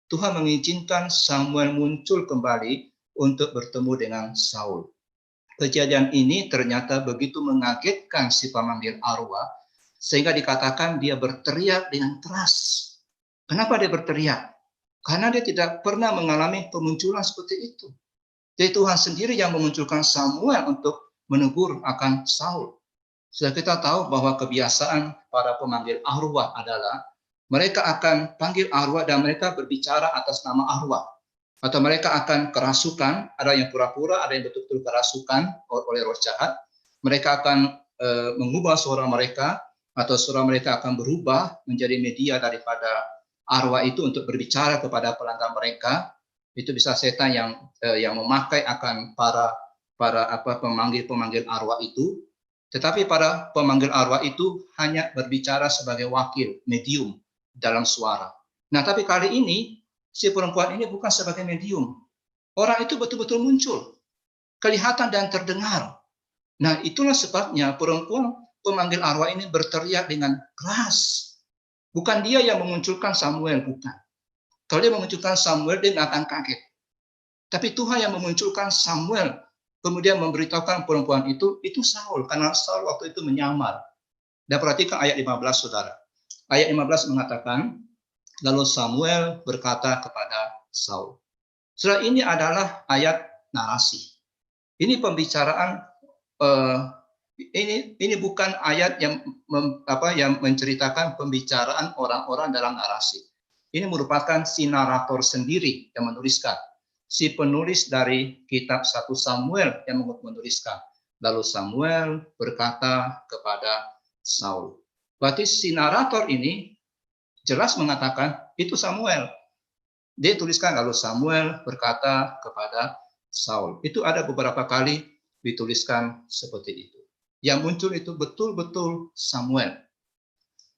Tuhan mengizinkan Samuel muncul kembali untuk bertemu dengan Saul. Kejadian ini ternyata begitu mengagetkan si pemanggil arwah, sehingga dikatakan dia berteriak dengan keras. Kenapa dia berteriak? Karena dia tidak pernah mengalami pemunculan seperti itu. Jadi Tuhan sendiri yang memunculkan Samuel untuk menegur akan Saul. Sudah kita tahu bahwa kebiasaan para pemanggil arwah adalah mereka akan panggil arwah dan mereka berbicara atas nama arwah. Atau mereka akan kerasukan, ada yang pura-pura, ada yang betul-betul kerasukan oleh roh jahat. Mereka akan mengubah suara mereka, atau suara mereka akan berubah menjadi media daripada arwah itu untuk berbicara kepada pelanggan mereka. Itu bisa setan yang memakai akan para pemanggil arwah itu. Tetapi para pemanggil arwah itu hanya berbicara sebagai wakil, medium dalam suara. Nah, tapi kali ini si perempuan ini bukan sebagai medium. Orang itu betul-betul muncul, kelihatan dan terdengar. Nah, itulah sebabnya perempuan pemanggil arwah ini berteriak dengan keras. Bukan dia yang memunculkan Samuel, bukan. Kalau dia memunculkan Samuel, dia nggak akan kaget. Tapi Tuhan yang memunculkan Samuel, kemudian memberitahukan perempuan itu Saul, karena Saul waktu itu menyamar. Dan perhatikan ayat 15, saudara. Ayat 15 mengatakan, lalu Samuel berkata kepada Saul. Saudara, ini adalah ayat narasi. Ini pembicaraan, ini bukan ayat yang menceritakan pembicaraan orang-orang dalam narasi. Ini merupakan si narator sendiri yang menuliskan. Si penulis dari kitab 1 Samuel yang menuliskan. Lalu Samuel berkata kepada Saul. Berarti si narator ini jelas mengatakan itu Samuel. Dia tuliskan lalu Samuel berkata kepada Saul. Itu ada beberapa kali dituliskan seperti itu. Yang muncul itu betul-betul Samuel.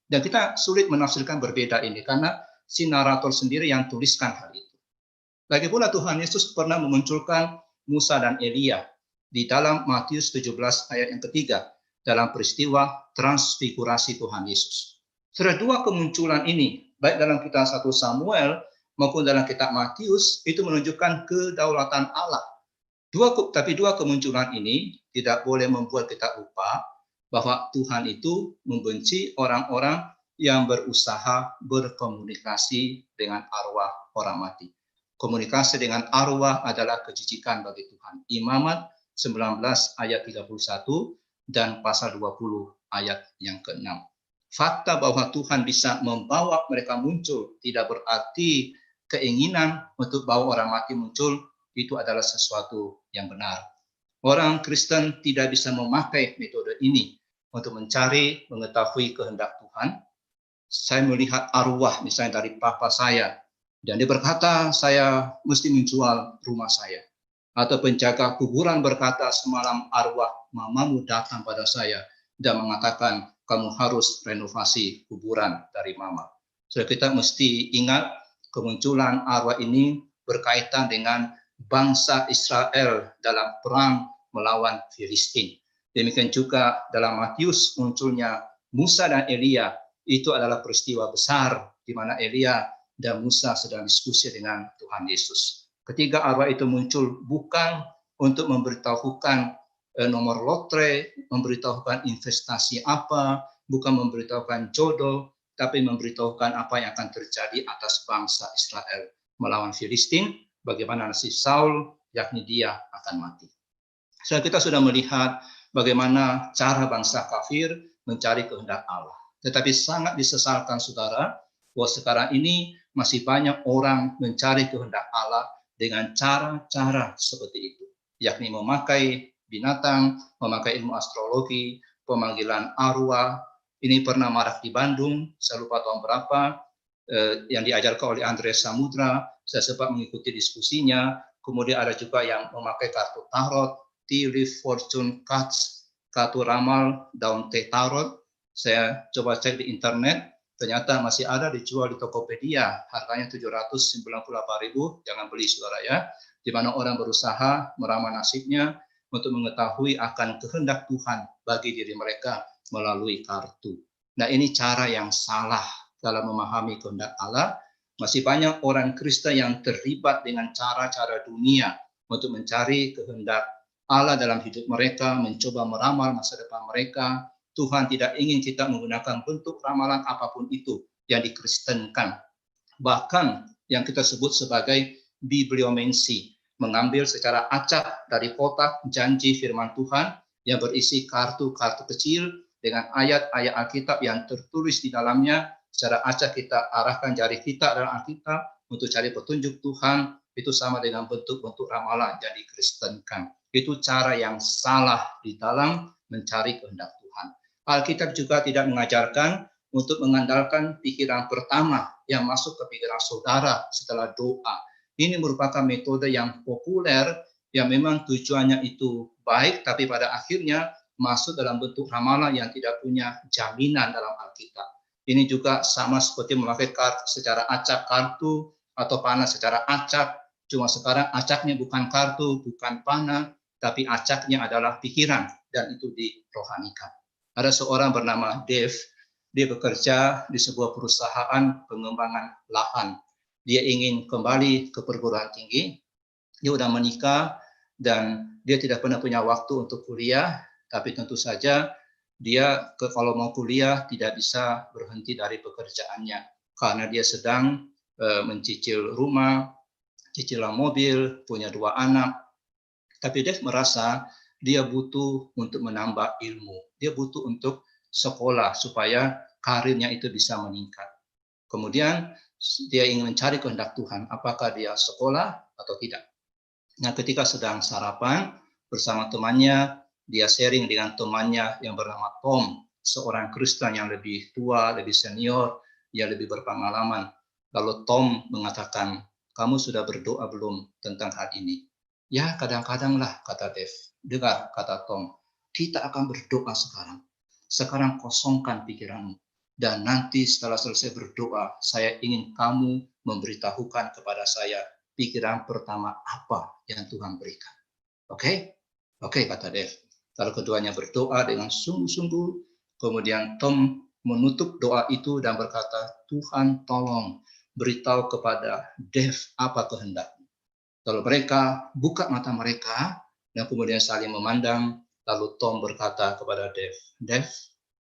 Dan kita sulit menafsirkan berbeda ini karena si narator sendiri yang tuliskan hal itu. Lagi pula Tuhan Yesus pernah memunculkan Musa dan Elia di dalam Matius 17 ayat yang ketiga dalam peristiwa transfigurasi Tuhan Yesus. Sudah dua kemunculan ini, baik dalam kitab 1 Samuel maupun dalam kitab Matius, itu menunjukkan kedaulatan Allah. Tapi dua kemunculan ini tidak boleh membuat kita lupa bahwa Tuhan itu membenci orang-orang yang berusaha berkomunikasi dengan arwah orang mati. Komunikasi dengan arwah adalah kejijikan bagi Tuhan. Imamat 19 ayat 31 dan pasal 20 ayat yang ke-6. Fakta bahwa Tuhan bisa membawa mereka muncul tidak berarti keinginan untuk bawa orang mati muncul itu adalah sesuatu yang benar. Orang Kristen tidak bisa memakai metode ini untuk mencari mengetahui kehendak Tuhan. Saya melihat arwah misalnya dari papa saya, dan dia berkata, saya mesti menjual rumah saya. Atau penjaga kuburan berkata, semalam arwah mamamu datang pada saya dan mengatakan, kamu harus renovasi kuburan dari mama. So, kita mesti ingat kemunculan arwah ini berkaitan dengan bangsa Israel dalam perang melawan Filistin. Demikian juga dalam Matius munculnya Musa dan Elia, itu adalah peristiwa besar di mana Elia dan Musa sedang diskusi dengan Tuhan Yesus. Ketiga arwah itu muncul bukan untuk memberitahukan nomor lotre, memberitahukan investasi apa, bukan memberitahukan jodoh, tapi memberitahukan apa yang akan terjadi atas bangsa Israel melawan Filistin, bagaimana nasib Saul, yakni dia akan mati. So, kita sudah melihat bagaimana cara bangsa kafir mencari kehendak Allah. Tetapi sangat disesalkan saudara, bahwa sekarang ini masih banyak orang mencari kehendak Allah dengan cara-cara seperti itu, yakni memakai binatang, memakai ilmu astrologi, pemanggilan arwah. Ini pernah marak di Bandung, saya lupa tahun berapa, yang diajarkan oleh Andreas Samudra, saya sempat mengikuti diskusinya. Kemudian ada juga yang memakai kartu tarot, tea leaf fortune cards, kartu ramal, daun teh tarot. Saya coba cek di internet, ternyata masih ada dijual di Tokopedia, harganya 798.000, jangan beli saudara ya, di mana orang berusaha meramal nasibnya untuk mengetahui akan kehendak Tuhan bagi diri mereka melalui kartu. Nah, ini cara yang salah dalam memahami kehendak Allah. Masih banyak orang Kristen yang terlibat dengan cara-cara dunia untuk mencari kehendak Allah dalam hidup mereka, mencoba meramal masa depan mereka. Tuhan tidak ingin kita menggunakan bentuk ramalan apapun itu yang dikristenkan. Bahkan yang kita sebut sebagai bibliomancy, mengambil secara acak dari kotak janji firman Tuhan yang berisi kartu-kartu kecil dengan ayat-ayat Alkitab yang tertulis di dalamnya. Secara acak kita arahkan jari kita dalam Alkitab untuk cari petunjuk Tuhan, itu sama dengan bentuk-bentuk ramalan yang dikristenkan. Itu cara yang salah di dalam mencari kehendak Tuhan. Alkitab juga tidak mengajarkan untuk mengandalkan pikiran pertama yang masuk ke pikiran saudara setelah doa. Ini merupakan metode yang populer yang memang tujuannya itu baik, tapi pada akhirnya masuk dalam bentuk ramalan yang tidak punya jaminan dalam Alkitab. Ini juga sama seperti memakai kartu secara acak kartu atau panah secara acak. Cuma sekarang acaknya bukan kartu, bukan panah, tapi acaknya adalah pikiran dan itu dirohanikan. Ada seorang bernama Dave, dia bekerja di sebuah perusahaan pengembangan lahan. Dia ingin kembali ke perguruan tinggi, dia sudah menikah dan dia tidak pernah punya waktu untuk kuliah, tapi tentu saja dia kalau mau kuliah tidak bisa berhenti dari pekerjaannya karena dia sedang mencicil rumah, cicilan mobil, punya 2 anak. Tapi Dave merasa dia butuh untuk menambah ilmu, dia butuh untuk sekolah supaya karirnya itu bisa meningkat. Kemudian dia ingin mencari kehendak Tuhan, apakah dia sekolah atau tidak. Nah, ketika sedang sarapan bersama temannya, dia sharing dengan temannya yang bernama Tom, seorang Kristen yang lebih tua, lebih senior, yang lebih berpengalaman. Lalu Tom mengatakan, kamu sudah berdoa belum tentang hal ini? Ya, kadang-kadang lah, kata Dave. Dengar, kata Tom, kita akan berdoa sekarang. Sekarang kosongkan pikiranmu. Dan nanti setelah selesai berdoa, saya ingin kamu memberitahukan kepada saya pikiran pertama apa yang Tuhan berikan. Oke? Oke, kata Dave. Lalu keduanya berdoa dengan sungguh-sungguh. Kemudian Tom menutup doa itu dan berkata, Tuhan tolong beritahu kepada Dave apa kehendakmu. Lalu mereka buka mata mereka dan kemudian saling memandang. Lalu Tom berkata kepada Dave, Dave,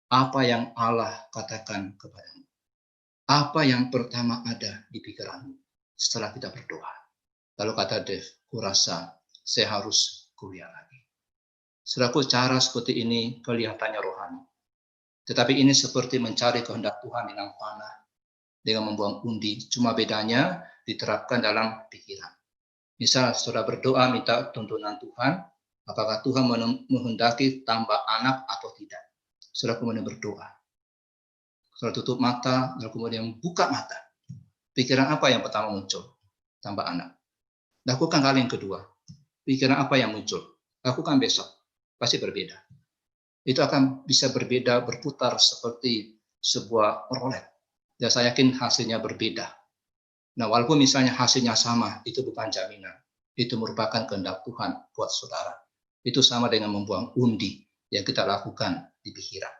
apa yang Allah katakan kepadamu? Apa yang pertama ada di pikiranmu setelah kita berdoa? Lalu kata Dave, kurasa saya harus kuliah lagi. Saudaraku, cara seperti ini kelihatannya rohani. Tetapi ini seperti mencari kehendak Tuhan dengan panah, dengan membuang undi. Cuma bedanya diterapkan dalam pikiran. Misal saudara berdoa minta tuntunan Tuhan, apakah Tuhan menghendaki tambah anak atau tidak? Saudara kemudian berdoa. Saudara tutup mata, lalu kemudian buka mata. Pikiran apa yang pertama muncul? Tambah anak. Lakukan hal yang kedua. Pikiran apa yang muncul? Lakukan besok. Pasti berbeda. Itu akan bisa berbeda, berputar seperti sebuah roulette. Dan saya yakin hasilnya berbeda. Nah, walaupun misalnya hasilnya sama, itu bukan jaminan. Itu merupakan kehendak Tuhan buat saudara. Itu sama dengan membuang undi. yang kita lakukan di pikiran.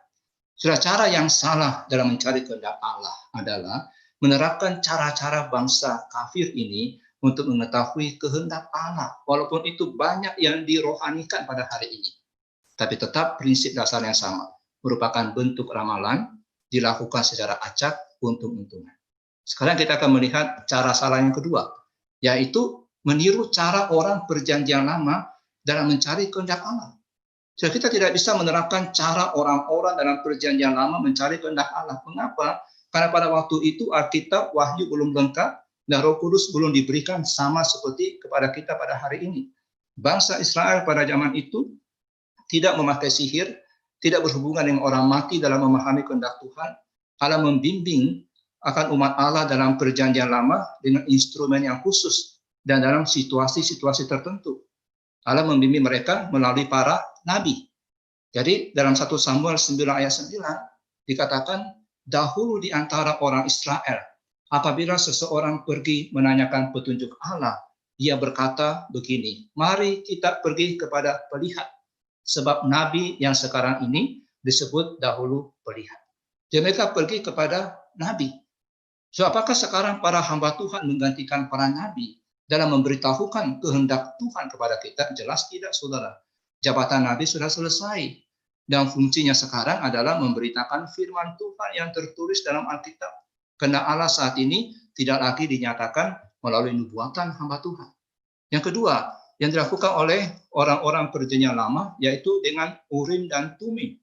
Sudah cara yang salah dalam mencari kehendak Allah adalah menerapkan cara-cara bangsa kafir ini untuk mengetahui kehendak Allah. Walaupun itu banyak yang dirohanikan pada hari ini. Tapi tetap prinsip dasar yang sama. Merupakan bentuk ramalan, dilakukan secara acak, untung-untungan. Sekarang kita akan melihat cara salah yang kedua, yaitu meniru cara orang perjanjian lama dalam mencari kehendak Allah. Jadi kita tidak bisa menerapkan cara orang-orang dalam perjanjian lama mencari kehendak Allah. Mengapa? Karena pada waktu itu Alkitab, Wahyu belum lengkap, dan Roh Kudus belum diberikan sama seperti kepada kita pada hari ini. Bangsa Israel pada zaman itu tidak memakai sihir, tidak berhubungan dengan orang mati dalam memahami kehendak Tuhan. Allah membimbing akan umat Allah dalam perjanjian lama dengan instrumen yang khusus dan dalam situasi-situasi tertentu. Allah membimbing mereka melalui para nabi. Jadi dalam 1 Samuel 9 ayat 9 dikatakan, dahulu di antara orang Israel, apabila seseorang pergi menanyakan petunjuk Allah, dia berkata begini, mari kita pergi kepada pelihat, sebab nabi yang sekarang ini disebut dahulu pelihat. Jadi mereka pergi kepada nabi. So, apakah sekarang para hamba Tuhan menggantikan para nabi dalam memberitahukan kehendak Tuhan kepada kita? Jelas tidak, saudara. Jabatan nabi sudah selesai. Dan fungsinya sekarang adalah memberitakan firman Tuhan yang tertulis dalam Alkitab. Karena Allah saat ini tidak lagi dinyatakan melalui nubuatan hamba Tuhan. Yang kedua, yang dilakukan oleh orang-orang perjanjian lama, yaitu dengan Urim dan Tumim.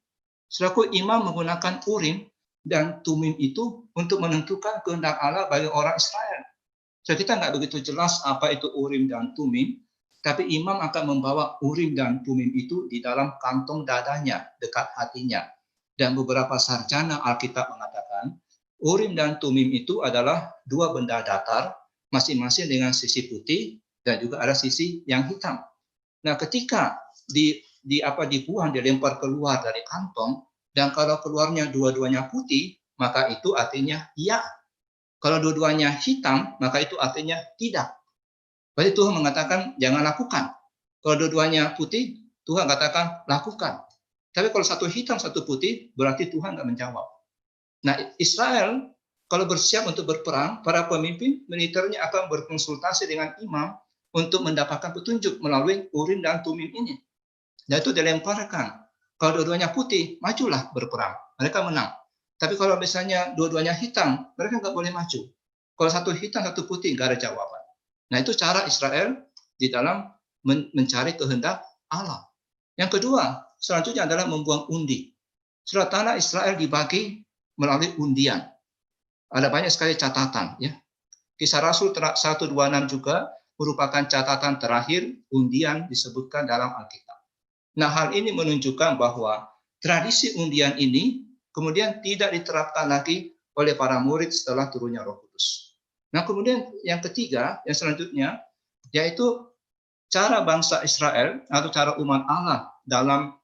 Selaku imam menggunakan Urim dan Tumim itu untuk menentukan kehendak Allah bagi orang Israel. Jadi kita nggak begitu jelas apa itu Urim dan Tumim, tapi imam akan membawa Urim dan Tumim itu di dalam kantong dadanya, dekat hatinya. Dan beberapa sarjana Alkitab mengatakan, Urim dan Tumim itu adalah dua benda datar, masing-masing dengan sisi putih dan juga ada sisi yang hitam. Nah, ketika dibuang, dilempar keluar dari kantong, dan kalau keluarnya dua-duanya putih, maka itu artinya ya. Kalau dua-duanya hitam, maka itu artinya tidak. Berarti Tuhan mengatakan jangan lakukan. Kalau dua-duanya putih, Tuhan katakan lakukan. Tapi kalau satu hitam, satu putih, berarti Tuhan nggak menjawab. Nah, Israel kalau bersiap untuk berperang, para pemimpin militernya akan berkonsultasi dengan imam untuk mendapatkan petunjuk melalui Urim dan Tumim ini. Dan itu dilemparkan. Kalau dua-duanya putih, majulah berperang. Mereka menang. Tapi kalau misalnya dua-duanya hitam, mereka nggak boleh maju. Kalau satu hitam, satu putih, nggak ada jawaban. Nah, itu cara Israel di dalam mencari kehendak Allah. Yang kedua, selanjutnya adalah membuang undi. Surat tanah Israel dibagi melalui undian. Ada banyak sekali catatan. Ya. Kisah Rasul 126 juga merupakan catatan terakhir undian disebutkan dalam Alkitab. Nah, hal ini menunjukkan bahwa tradisi undian ini kemudian tidak diterapkan lagi oleh para murid setelah turunnya Roh Kudus. Nah, kemudian yang ketiga, yang selanjutnya, yaitu cara bangsa Israel atau cara umat Allah dalam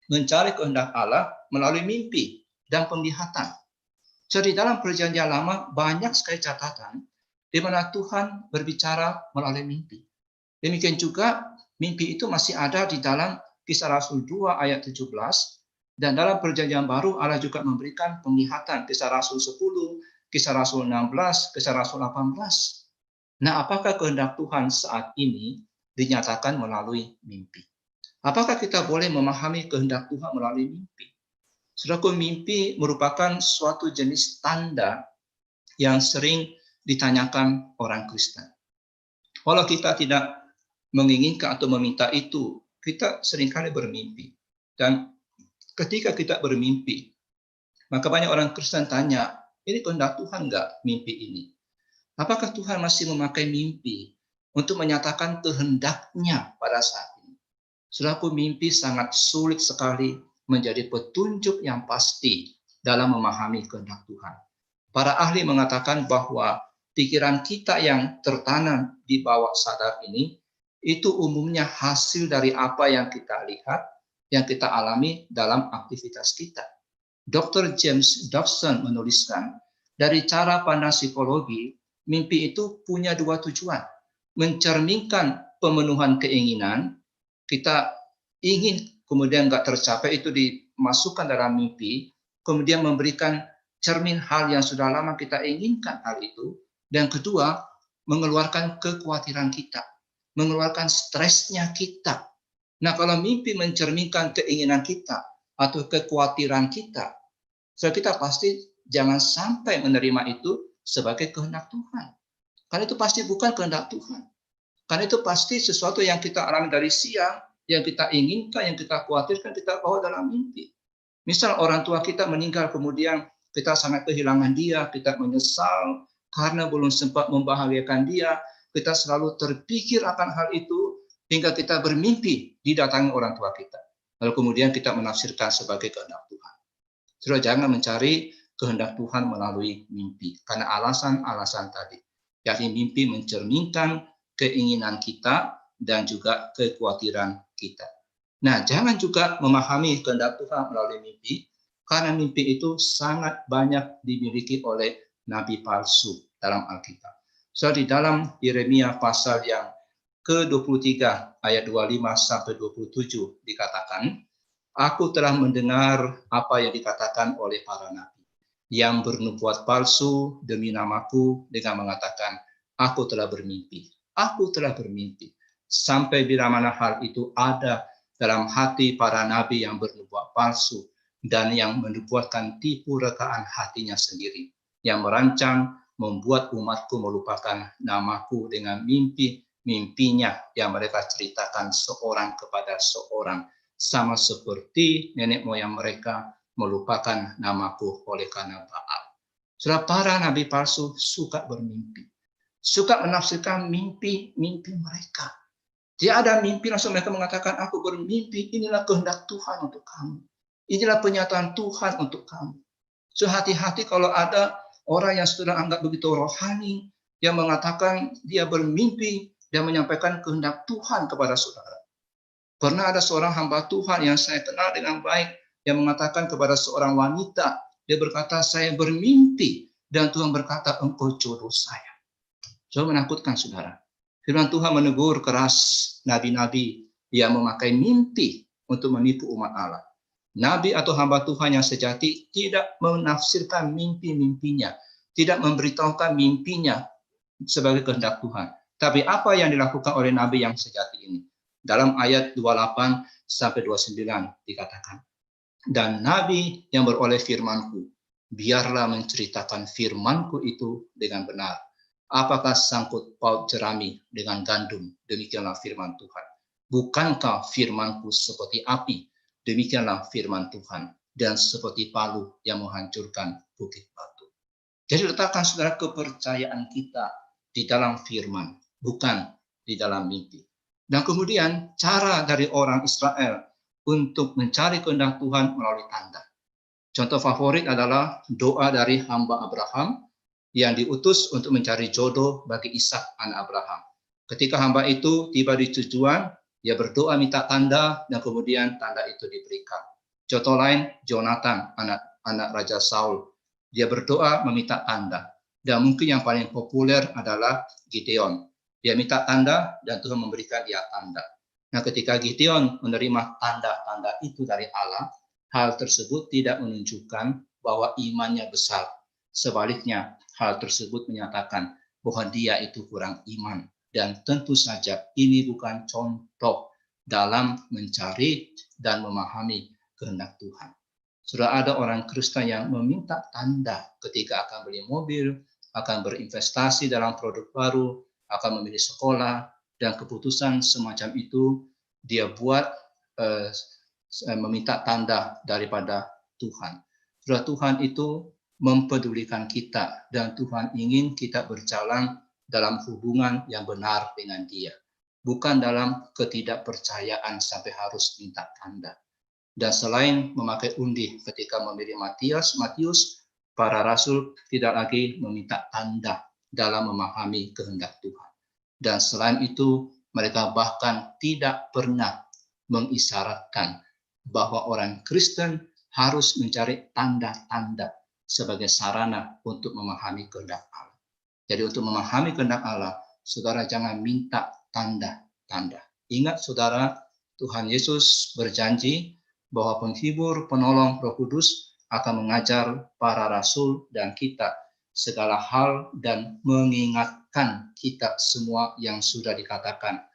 mencari kehendak Allah melalui mimpi dan penglihatan. Jadi dalam perjanjian lama banyak sekali catatan di mana Tuhan berbicara melalui mimpi. Demikian juga mimpi itu masih ada di dalam Kisah Rasul 2 ayat 17, dan dalam perjanjian baru Allah juga memberikan penglihatan, Kisah Rasul 10, Kisah Rasul 16, Kisah Rasul 18. Nah, apakah kehendak Tuhan saat ini dinyatakan melalui mimpi? Apakah kita boleh memahami kehendak Tuhan melalui mimpi? Saudaraku, mimpi merupakan suatu jenis tanda yang sering ditanyakan orang Kristen. Kalau kita tidak menginginkan atau meminta itu, kita seringkali bermimpi. Dan ketika kita bermimpi, maka banyak orang Kristen tanya, ini kehendak Tuhan nggak mimpi ini? Apakah Tuhan masih memakai mimpi untuk menyatakan kehendaknya pada saat ini? Saudaraku, mimpi sangat sulit sekali menjadi petunjuk yang pasti dalam memahami kehendak Tuhan. Para ahli mengatakan bahwa pikiran kita yang tertanam di bawah sadar ini itu umumnya hasil dari apa yang kita lihat, yang kita alami dalam aktivitas kita. Dr. James Dobson menuliskan, dari cara pandang psikologi, mimpi itu punya dua tujuan. Mencerminkan pemenuhan keinginan, kita ingin kemudian nggak tercapai itu dimasukkan dalam mimpi, kemudian memberikan cermin hal yang sudah lama kita inginkan hal itu. Dan kedua, mengeluarkan kekhawatiran kita, mengeluarkan stresnya kita. Nah, kalau mimpi mencerminkan keinginan kita atau kekhawatiran kita, so kita pasti jangan sampai menerima itu sebagai kehendak Tuhan. Karena itu pasti bukan kehendak Tuhan. Karena itu pasti sesuatu yang kita alami dari siang, yang kita inginkan, yang kita khawatirkan, kita bawa dalam mimpi. Misal orang tua kita meninggal, kemudian kita sangat kehilangan dia, kita menyesal karena belum sempat membahagiakan dia, kita selalu terpikir akan hal itu, hingga kita bermimpi didatangi orang tua kita. Lalu kemudian kita menafsirkan sebagai kehendak Tuhan. Sudah, jangan mencari kehendak Tuhan melalui mimpi, karena alasan-alasan tadi. Yakni mimpi mencerminkan keinginan kita dan juga kekhawatiran kita. Nah, jangan juga memahami kehendak Tuhan melalui mimpi, karena mimpi itu sangat banyak dimiliki oleh nabi palsu dalam Alkitab. So, di dalam Yeremia pasal yang ke-23 ayat 25 sampai 27 dikatakan, aku telah mendengar apa yang dikatakan oleh para nabi yang bernubuat palsu demi namaku dengan mengatakan, aku telah bermimpi. Aku telah bermimpi. Sampai bila mana hal itu ada dalam hati para nabi yang bernubuat palsu dan yang menubuatkan tipu rekaan hatinya sendiri, yang merancang membuat umatku melupakan namaku dengan mimpinya yang mereka ceritakan seorang kepada seorang, sama seperti nenek moyang mereka melupakan namaku oleh karena Baal. Sudah, para nabi palsu suka bermimpi, suka menafsirkan mimpi mereka. Dia ada mimpi, langsung mereka mengatakan, aku bermimpi, inilah kehendak Tuhan untuk kamu. Inilah penyataan Tuhan untuk kamu. So, hati-hati kalau ada orang yang sudah anggap begitu rohani, yang mengatakan dia bermimpi dan menyampaikan kehendak Tuhan kepada saudara. Pernah ada seorang hamba Tuhan yang saya kenal dengan baik, yang mengatakan kepada seorang wanita, dia berkata, saya bermimpi, dan Tuhan berkata, engkau jodoh saya. So, menakutkan saudara. Firman Tuhan menegur keras nabi-nabi yang memakai mimpi untuk menipu umat Allah. Nabi atau hamba Tuhan yang sejati tidak menafsirkan mimpi-mimpinya, tidak memberitahukan mimpinya sebagai kehendak Tuhan. Tapi apa yang dilakukan oleh nabi yang sejati ini? Dalam ayat 28 sampai 29 dikatakan, dan nabi yang beroleh firmanku, biarlah menceritakan firmanku itu dengan benar. Apakah sangkut paut jerami dengan gandum? Demikianlah firman Tuhan. Bukankah firmanku seperti api? Demikianlah firman Tuhan, dan seperti palu yang menghancurkan bukit batu. Jadi letakkan saudara kepercayaan kita di dalam firman, bukan di dalam mimpi. Dan kemudian cara dari orang Israel untuk mencari kehendak Tuhan melalui tanda. Contoh favorit adalah doa dari hamba Abraham yang diutus untuk mencari jodoh bagi Ishak anak Abraham. Ketika hamba itu tiba di tujuan, dia berdoa minta tanda, dan kemudian tanda itu diberikan. Contoh lain, Jonathan, anak Raja Saul. Dia berdoa meminta tanda. Dan mungkin yang paling populer adalah Gideon. Dia minta tanda, dan Tuhan memberikan dia tanda. Nah, ketika Gideon menerima tanda-tanda itu dari Allah, hal tersebut tidak menunjukkan bahwa imannya besar. Sebaliknya, hal tersebut menyatakan bahwa dia itu kurang iman. Dan tentu saja ini bukan contoh dalam mencari dan memahami kehendak Tuhan. Sudah ada orang Kristen yang meminta tanda ketika akan beli mobil, akan berinvestasi dalam produk baru, akan memilih sekolah, dan keputusan semacam itu dia buat meminta tanda daripada Tuhan. Sudah, Tuhan itu mempedulikan kita, dan Tuhan ingin kita berjalan dalam hubungan yang benar dengan Dia, bukan dalam ketidakpercayaan sampai harus minta tanda. Dan selain memakai undi ketika memilih Matius, para rasul tidak lagi meminta tanda dalam memahami kehendak Tuhan. Dan selain itu, mereka bahkan tidak pernah mengisyaratkan bahwa orang Kristen harus mencari tanda-tanda sebagai sarana untuk memahami kehendak Allah. Jadi untuk memahami kehendak Allah, saudara jangan minta tanda-tanda. Ingat saudara, Tuhan Yesus berjanji bahwa penghibur, penolong Roh Kudus akan mengajar para rasul dan kita segala hal dan mengingatkan kita semua yang sudah dikatakan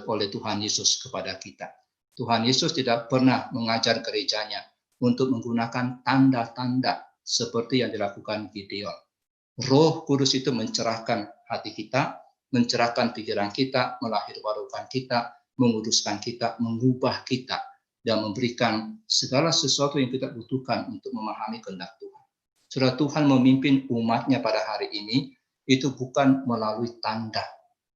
oleh Tuhan Yesus kepada kita. Tuhan Yesus tidak pernah mengajar gerejanya untuk menggunakan tanda-tanda seperti yang dilakukan Gideon. Roh Kudus itu mencerahkan hati kita, mencerahkan pikiran kita, melahirbarukan kita, menguduskan kita, mengubah kita, dan memberikan segala sesuatu yang kita butuhkan untuk memahami kehendak Tuhan. Saudara, Tuhan memimpin umatnya pada hari ini, itu bukan melalui tanda,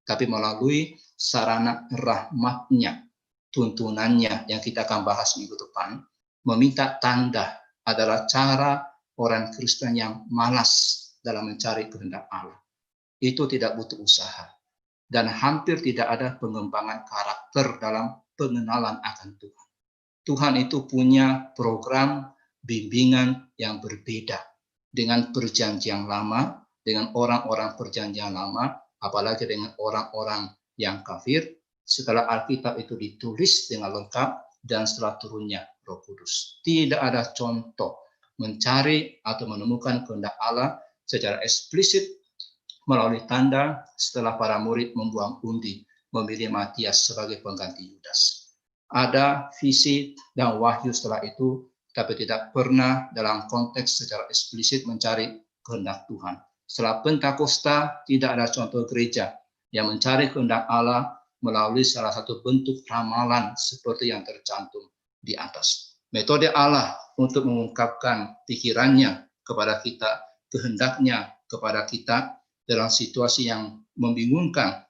tapi melalui sarana rahmatnya, tuntunannya yang kita akan bahas minggu depan. Meminta tanda adalah cara orang Kristen yang malas dalam mencari kehendak Allah. Itu tidak butuh usaha. Dan hampir tidak ada pengembangan karakter dalam pengenalan akan Tuhan. Tuhan itu punya program bimbingan yang berbeda dengan perjanjian lama, dengan orang-orang perjanjian lama, apalagi dengan orang-orang yang kafir. Setelah Alkitab itu ditulis dengan lengkap dan setelah turunnya Roh Kudus. Tidak ada contoh mencari atau menemukan kehendak Allah secara eksplisit melalui tanda setelah para murid membuang undi, memilih Matias sebagai pengganti Yudas. Ada visi dan wahyu setelah itu, tapi tidak pernah dalam konteks secara eksplisit mencari kehendak Tuhan. Setelah Pentakosta, tidak ada contoh gereja yang mencari kehendak Allah melalui salah satu bentuk ramalan seperti yang tercantum di atas. Metode Allah untuk mengungkapkan pikirannya kepada kita, kehendaknya kepada kita, dalam situasi yang membingungkan.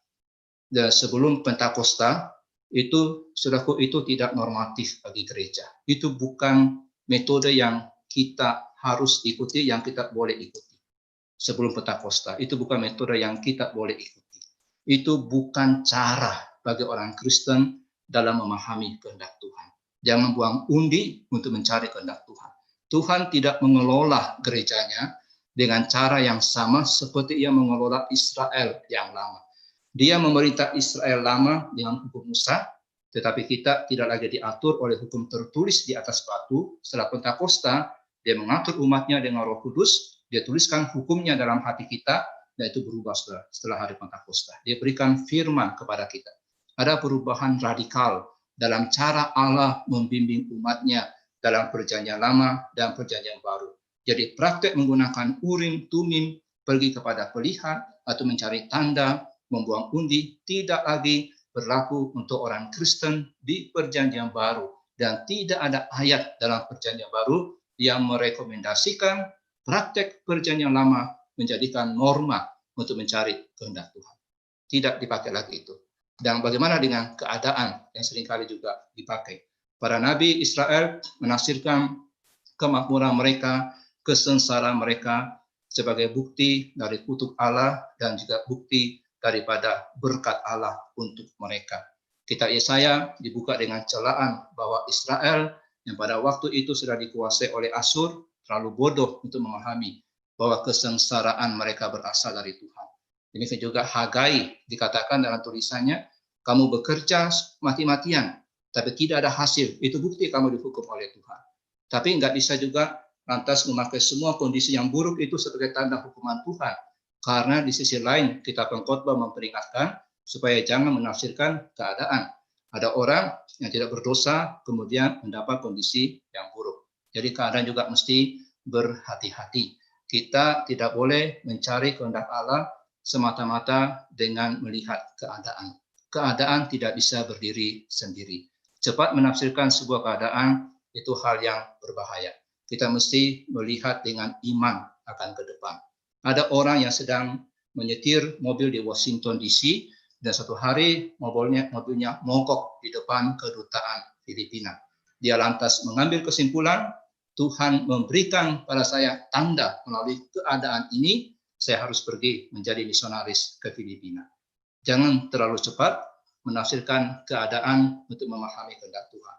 Dan sebelum Pentakosta, itu saudaraku, itu tidak normatif bagi gereja. Itu bukan metode yang kita harus ikuti, yang kita boleh ikuti. Sebelum Pentakosta, itu bukan metode yang kita boleh ikuti. Itu bukan cara bagi orang Kristen dalam memahami kehendak Tuhan. Jangan buang undi untuk mencari kehendak Tuhan. Tuhan tidak mengelola gerejanya dengan cara yang sama seperti ia mengelola Israel yang lama. Dia memerintah Israel lama dengan hukum Musa, tetapi kita tidak lagi diatur oleh hukum tertulis di atas batu. Setelah Pentakosta, dia mengatur umatnya dengan Roh Kudus, dia tuliskan hukumnya dalam hati kita, dan itu berubah setelah hari Pentakosta. Dia berikan firman kepada kita. Ada perubahan radikal dalam cara Allah membimbing umatnya dalam perjanjian lama dan perjanjian baru. Jadi praktek menggunakan urim, tumim, pergi kepada pelihat, atau mencari tanda, membuang undi, tidak lagi berlaku untuk orang Kristen di perjanjian baru. Dan tidak ada ayat dalam perjanjian baru yang merekomendasikan praktek perjanjian lama menjadikan norma untuk mencari kehendak Tuhan. Tidak dipakai lagi itu. Dan bagaimana dengan keadaan yang seringkali juga dipakai? Para nabi Israel menafsirkan kemakmuran mereka, kesengsaraan mereka sebagai bukti dari kutuk Allah dan juga bukti daripada berkat Allah untuk mereka. Kitab Yesaya dibuka dengan celaan bahwa Israel yang pada waktu itu sudah dikuasai oleh Asur terlalu bodoh untuk memahami bahwa kesengsaraan mereka berasal dari Tuhan. Demikian juga Hagai dikatakan dalam tulisannya, kamu bekerja mati-matian, tapi tidak ada hasil. Itu bukti kamu dihukum oleh Tuhan. Tapi nggak bisa juga lantas memakai semua kondisi yang buruk itu sebagai tanda hukuman Tuhan. Karena di sisi lain kitab Pengkhotbah memperingatkan supaya jangan menafsirkan keadaan. Ada orang yang tidak berdosa kemudian mendapat kondisi yang buruk. Jadi keadaan juga mesti berhati-hati. Kita tidak boleh mencari kehendak Allah semata-mata dengan melihat keadaan. Keadaan tidak bisa berdiri sendiri. Cepat menafsirkan sebuah keadaan itu hal yang berbahaya. Kita mesti melihat dengan iman akan ke depan. Ada orang yang sedang menyetir mobil di Washington DC dan suatu hari mobilnya mogok di depan kedutaan Filipina. Dia lantas mengambil kesimpulan, Tuhan memberikan pada saya tanda melalui keadaan ini, saya harus pergi menjadi misionaris ke Filipina. Jangan terlalu cepat menafsirkan keadaan untuk memahami kehendak Tuhan.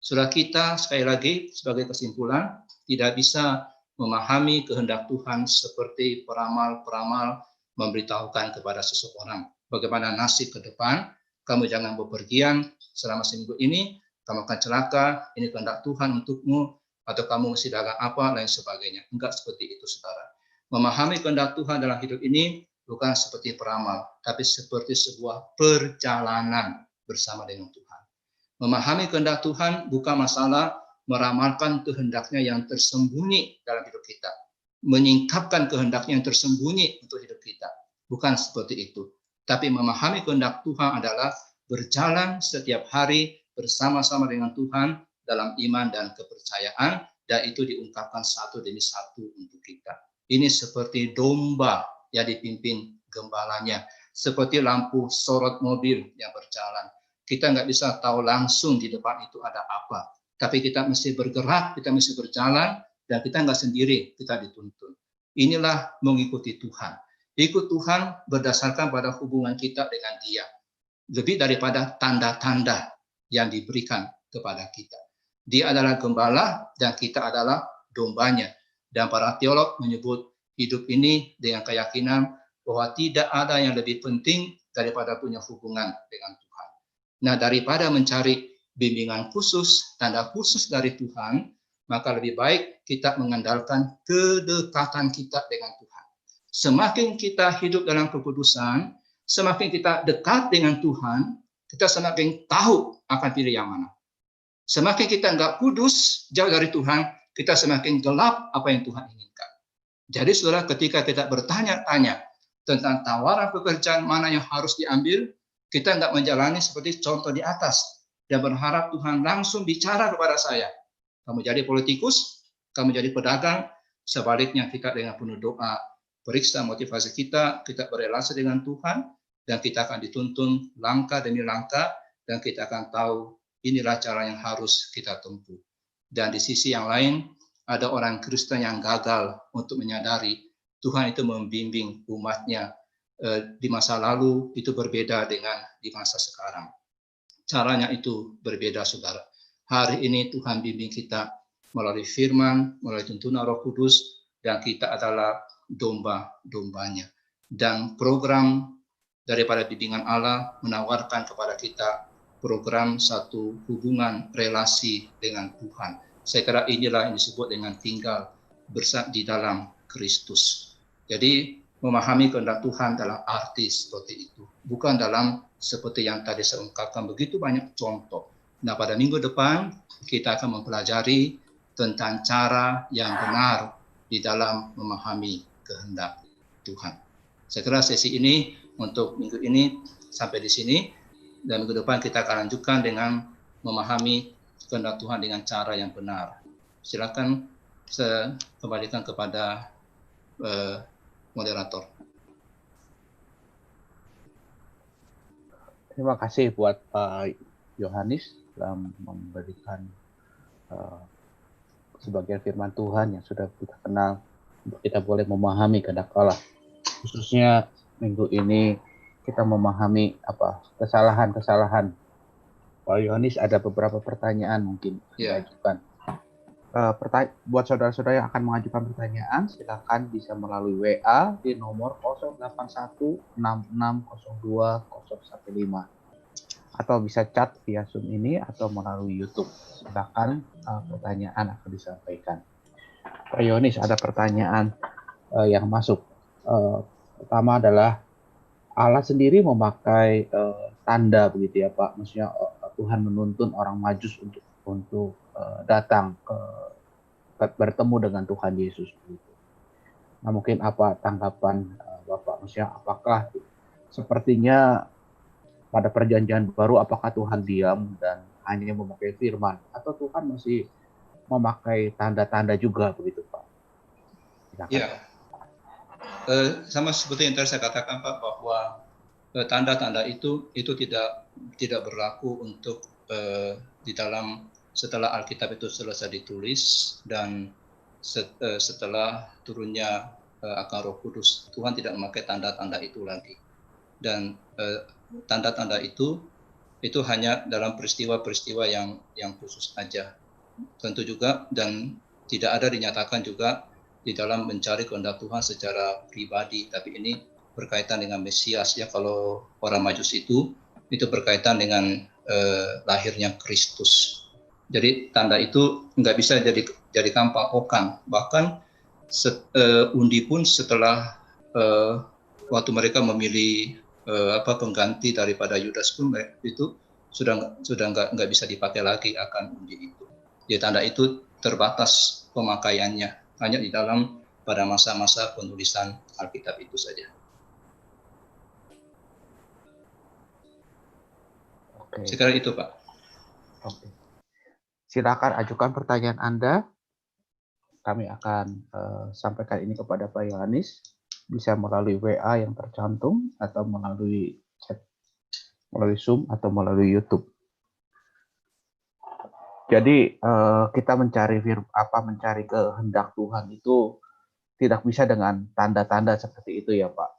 Saudara, kita sekali lagi sebagai kesimpulan tidak bisa memahami kehendak Tuhan seperti peramal-peramal memberitahukan kepada seseorang bagaimana nasib ke depan, kamu jangan bepergian selama seminggu ini, kamu akan celaka, ini kehendak Tuhan untukmu, atau kamu mesti dagang apa, lain sebagainya. Enggak seperti itu, saudara. Memahami kehendak Tuhan dalam hidup ini bukan seperti peramal, tapi seperti sebuah perjalanan bersama dengan Tuhan. Memahami kehendak Tuhan bukan masalah meramalkan kehendaknya yang tersembunyi dalam hidup kita, menyingkapkan kehendaknya yang tersembunyi untuk hidup kita. Bukan seperti itu. Tapi memahami kehendak Tuhan adalah berjalan setiap hari bersama-sama dengan Tuhan dalam iman dan kepercayaan, dan itu diungkapkan satu demi satu untuk kita. Ini seperti domba yang dipimpin gembalanya, seperti lampu sorot mobil yang berjalan. Kita nggak bisa tahu langsung di depan itu ada apa, tapi kita mesti bergerak, kita mesti berjalan, dan kita nggak sendiri, kita dituntun. Inilah mengikuti Tuhan. Ikut Tuhan berdasarkan pada hubungan kita dengan Dia, lebih daripada tanda-tanda yang diberikan kepada kita. Dia adalah gembala dan kita adalah dombanya. Dan para teolog menyebut hidup ini dengan keyakinan bahwa tidak ada yang lebih penting daripada punya hubungan dengan Tuhan. Nah, daripada mencari bimbingan khusus, tanda khusus dari Tuhan, maka lebih baik kita mengandalkan kedekatan kita dengan Tuhan. Semakin kita hidup dalam kekudusan, semakin kita dekat dengan Tuhan, kita semakin tahu akan pilih yang mana. Semakin kita nggak kudus, jauh dari Tuhan, kita semakin gelap apa yang Tuhan inginkan. Jadi saudara, ketika kita bertanya-tanya tentang tawaran pekerjaan mana yang harus diambil, kita nggak menjalani seperti contoh di atas dan berharap Tuhan langsung bicara kepada saya. Kamu jadi politikus, kamu jadi pedagang, sebaliknya kita dengan penuh doa, periksa motivasi kita berelasi dengan Tuhan, dan kita akan dituntun langkah demi langkah, dan kita akan tahu inilah cara yang harus kita tempuh. Dan di sisi yang lain, ada orang Kristen yang gagal untuk menyadari Tuhan itu membimbing umatnya di masa lalu itu berbeda dengan di masa sekarang. Caranya itu berbeda, saudara. Hari ini Tuhan bimbing kita melalui firman, melalui tuntunan Roh Kudus, dan kita adalah domba-dombanya. Dan program daripada bimbingan Allah menawarkan kepada kita program satu hubungan relasi dengan Tuhan. Saya kira inilah yang disebut dengan tinggal bersama di dalam Kristus. Jadi memahami kehendak Tuhan dalam arti seperti itu, bukan dalam seperti yang tadi saya ungkapkan begitu banyak contoh. Nah, pada minggu depan kita akan mempelajari tentang cara yang benar di dalam memahami kehendak Tuhan. Saya kira sesi ini untuk minggu ini sampai di sini, dan minggu depan kita akan lanjutkan dengan memahami kehendak Tuhan dengan cara yang benar. Silakan saya kembalikan kepada moderator. Terima kasih buat Pak Yohanes dalam memberikan sebagian firman Tuhan yang sudah kita kenal, untuk kita boleh memahami kehendak Allah. Khususnya minggu ini kita memahami kesalahan-kesalahan. Pak Yohanes, ada beberapa pertanyaan mungkin diajukan. Buat saudara-saudara yang akan mengajukan pertanyaan, silakan bisa melalui WA di nomor 0816602015 atau bisa chat via Zoom ini atau melalui YouTube. Silakan pertanyaan akan disampaikan. Pak Yohanes, ada pertanyaan yang masuk. Pertama adalah Allah sendiri memakai tanda begitu ya Pak. Maksudnya Tuhan menuntun orang Majus untuk datang bertemu dengan Tuhan Yesus begitu. Nah, mungkin apa tanggapan Bapak? Maksudnya apakah sepertinya pada perjanjian baru apakah Tuhan diam dan hanya memakai firman, atau Tuhan masih memakai tanda-tanda juga begitu Pak? Ya, sama seperti yang tadi saya katakan Pak, bahwa tanda-tanda itu tidak berlaku untuk di dalam setelah Alkitab itu selesai ditulis dan setelah turunnya akan Roh Kudus. Tuhan tidak memakai tanda-tanda itu lagi, dan tanda-tanda itu hanya dalam peristiwa-peristiwa yang khusus aja. Tentu juga, dan tidak ada dinyatakan juga di dalam mencari kehendak Tuhan secara pribadi, tapi ini berkaitan dengan Mesias ya. Kalau orang Majus itu itu berkaitan dengan lahirnya Kristus. Jadi tanda itu nggak bisa jadi kampang-okang. Bahkan undi pun setelah waktu mereka memilih pengganti daripada Yudas pun itu sudah nggak bisa dipakai lagi akan undi itu. Jadi tanda itu terbatas pemakaiannya hanya di dalam pada masa-masa penulisan Alkitab itu saja. Oke. Sekarang itu, Pak. Oke. Silakan ajukan pertanyaan Anda. Kami akan sampaikan ini kepada Pak Yohanes, bisa melalui WA yang tercantum atau melalui chat, melalui Zoom atau melalui YouTube. Jadi kita mencari kehendak Tuhan itu tidak bisa dengan tanda-tanda seperti itu ya Pak.